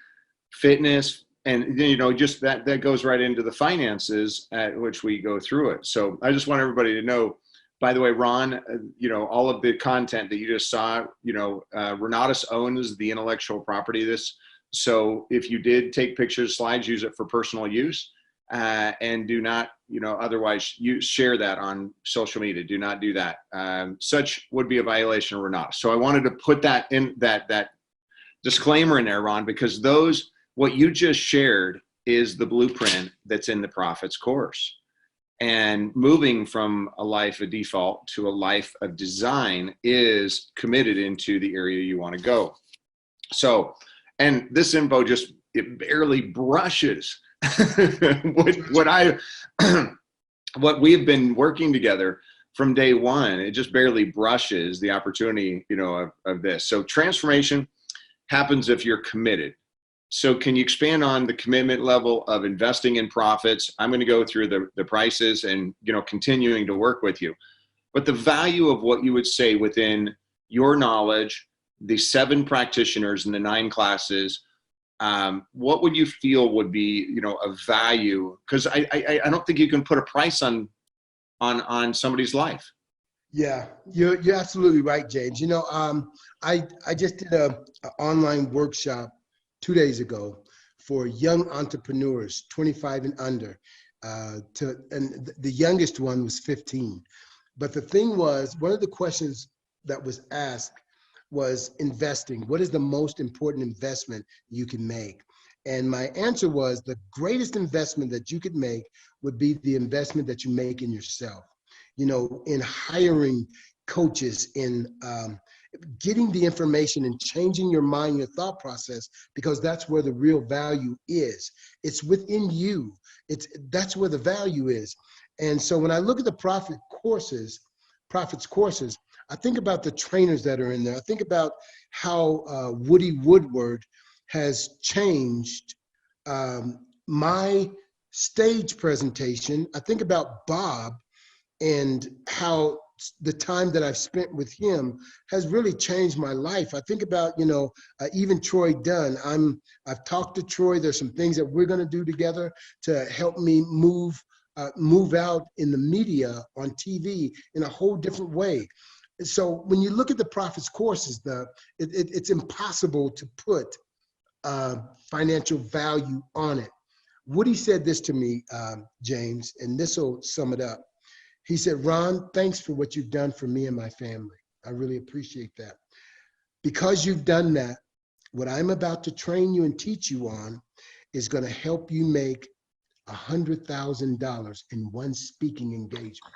fitness, and then, just that goes right into the finances at which we go through it. So I just want everybody to know by the way, Ron, all of the content that you just saw, Renatus owns the intellectual property of this. So if you did take pictures, slides, use it for personal use, and do not, otherwise you share that on social media. Do not do that. Such would be a violation of Renatus. So I wanted to put that in that disclaimer in there, Ron, because what you just shared is the blueprint that's in the Prophets course. And moving from a life of default to a life of design is committed into the area you want to go. So, and this info it barely brushes what we've been working together from day one. It just barely brushes the opportunity, of this. So transformation happens if you're committed. So can you expand on the commitment level of investing in profits? I'm going to go through the prices and, continuing to work with you. But the value of what you would say within your knowledge, the 7 practitioners and the 9 classes, what would you feel would be, a value? Because I don't think you can put a price on somebody's life. Yeah, you're absolutely right, James. I just did an online workshop 2 days ago for young entrepreneurs, 25 and under, and the youngest one was 15. But the thing was, one of the questions that was asked was investing. What is the most important investment you can make? And my answer was the greatest investment that you could make would be the investment that you make in yourself. In hiring coaches, in getting the information and changing your mind, your thought process, because that's where the real value is. It's within you. That's where the value is. And so when I look at the Prophets courses, I think about the trainers that are in there. I think about how Woody Woodward has changed my stage presentation. I think about Bob and how the time that I've spent with him has really changed my life. I think about, even Troy Dunn. I've talked to Troy. There's some things that we're going to do together to help me move out in the media on TV in a whole different way. So when you look at the Prophets courses, it's impossible to put financial value on it. Woody said this to me, James, and this will sum it up. He said, Ron, thanks for what you've done for me and my family. I really appreciate that. Because you've done that, what I'm about to train you and teach you on is going to help you make $100,000 in one speaking engagement.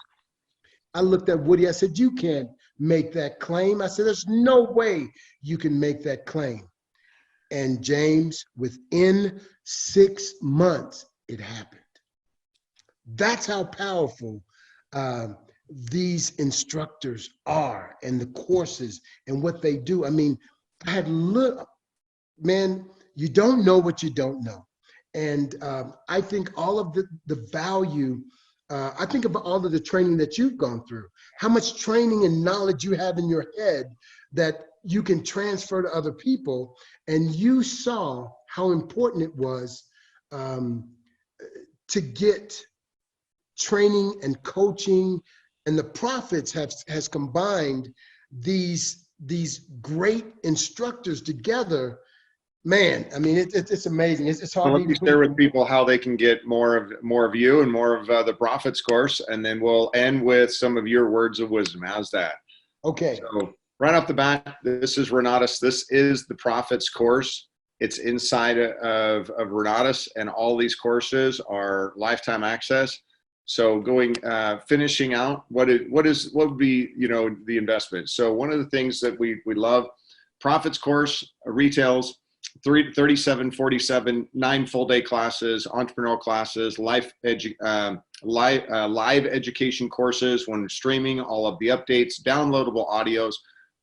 I looked at Woody, I said, you can't make that claim. I said, there's no way you can make that claim. And James, within 6 months, it happened. That's how powerful these instructors are, and the courses and what they do. I mean, man, you don't know what you don't know. And I think all of the value, I think of all of the training that you've gone through, how much training and knowledge you have in your head that you can transfer to other people. And you saw how important it was to get training and coaching, and the Prophets has combined these great instructors together. Man, I mean, it's amazing. It's hard. Well, let me share with people how they can get more of you and more of the Prophets course, and then we'll end with some of your words of wisdom. How's that? Okay. So right off the bat, this is Renatus. This is the Prophets course. It's inside of Renatus, and all these courses are lifetime access. So finishing out, what would be, the investment? So one of the things that we love, Prophets course retails 3747, 9 full-day classes, entrepreneurial classes, live education courses when streaming, all of the updates, downloadable audios,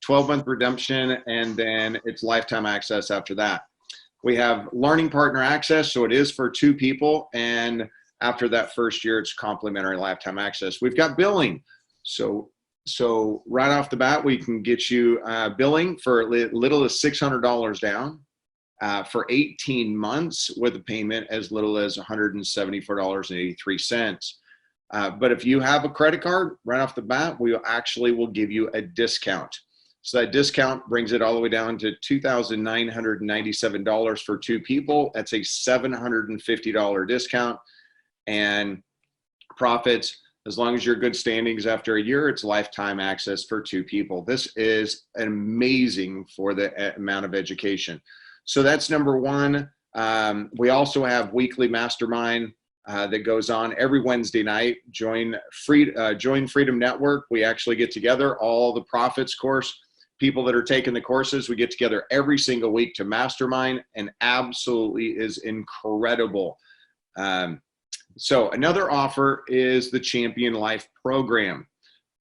12-month redemption, and then it's lifetime access after that. We have learning partner access, so it is for 2 people, and after that first year, it's complimentary lifetime access. We've got billing. So right off the bat, we can get you billing for little as $600 down for 18 months with a payment as little as $174.83. But if you have a credit card right off the bat, we will give you a discount. So that discount brings it all the way down to $2,997 for 2 people. That's a $750 discount. And profits, as long as you're good standings after a year, it's lifetime access for 2 people. This is amazing for the amount of education. So that's number one. We also have weekly mastermind that goes on every Wednesday night. Join Freedom Network. We actually get together, all the Profits course people that are taking the courses. We get together every single week to mastermind, and absolutely is incredible. So another offer is the Champion Life program.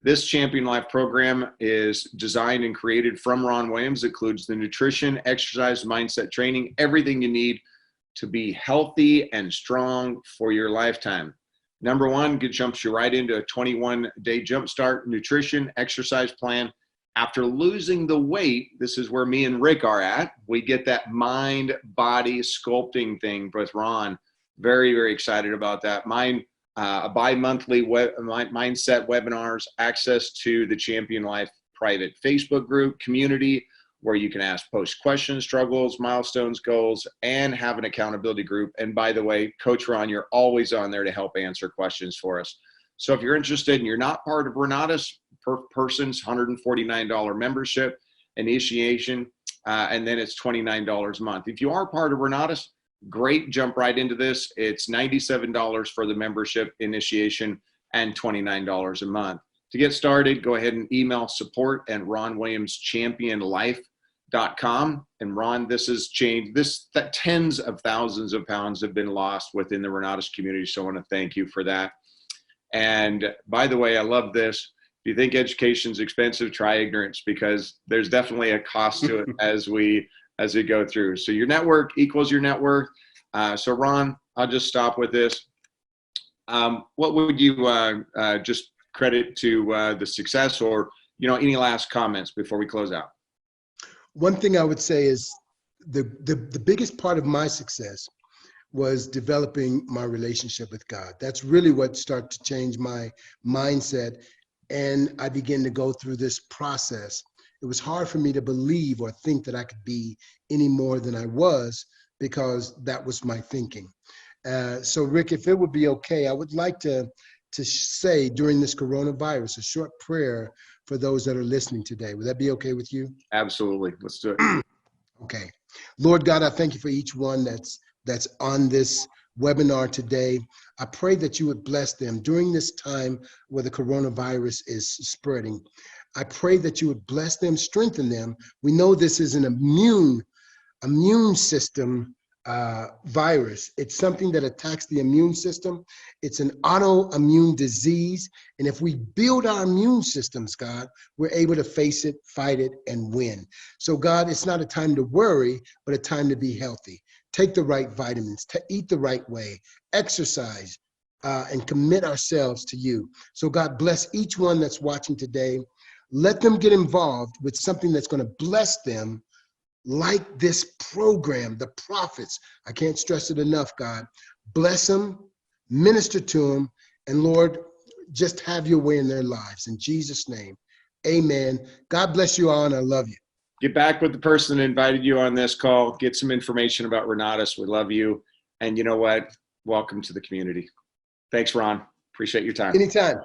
This Champion Life program is designed and created from Ron Williams. It includes the nutrition, exercise, mindset training, everything you need to be healthy and strong for your lifetime. Number one, it jumps you right into a 21-day jumpstart nutrition exercise plan. After losing the weight, this is where me and Rick are at. We get that mind-body sculpting thing with Ron. Very, very excited about that. Mine, bi-monthly mindset webinars, access to the Champion Life private Facebook group community where you can ask, post questions, struggles, milestones, goals, and have an accountability group. And by the way, Coach Ron, you're always on there to help answer questions for us. So if you're interested and you're not part of Renatus, per person's $149 membership initiation, and then it's $29 a month. If you are part of Renatus, great, jump right into this. It's $97 for the membership initiation and $29 a month. To get started, go ahead and email support@ronwilliamschampionlife.com. And Ron, this has changed. That tens of thousands of pounds have been lost within the Renatus community. So I want to thank you for that. And by the way, I love this. If you think education's expensive, try ignorance, because there's definitely a cost to it as we go through. So your network equals your net worth. So Ron, I'll just stop with this. What would you just credit to the success, or any last comments before we close out? One thing I would say is the biggest part of my success was developing my relationship with God. That's really what started to change my mindset. And I began to go through this process. It was hard for me to believe or think that I could be any more than I was, because that was my thinking. So Rick, if it would be okay, I would like to say during this coronavirus, a short prayer for those that are listening today. Would that be okay with you? Absolutely. Let's do it. Okay. Lord God, I thank you for each one that's on this webinar today. I pray that you would bless them during this time where the coronavirus is spreading. I pray that you would bless them, strengthen them. We know this is an immune system virus. It's something that attacks the immune system. It's an autoimmune disease. And if we build our immune systems, God, we're able to face it, fight it, and win. So God, it's not a time to worry, but a time to be healthy. Take the right vitamins, to eat the right way, exercise, and commit ourselves to you. So God, bless each one that's watching today. Let them get involved with something that's going to bless them, like this program, the Prophets. I can't stress it enough, God. Bless them, minister to them, and Lord, just have your way in their lives. In Jesus' name, amen. God bless you all, and I love you. Get back with the person that invited you on this call. Get some information about Renatus. We love you. And you know what? Welcome to the community. Thanks, Ron. Appreciate your time. Anytime.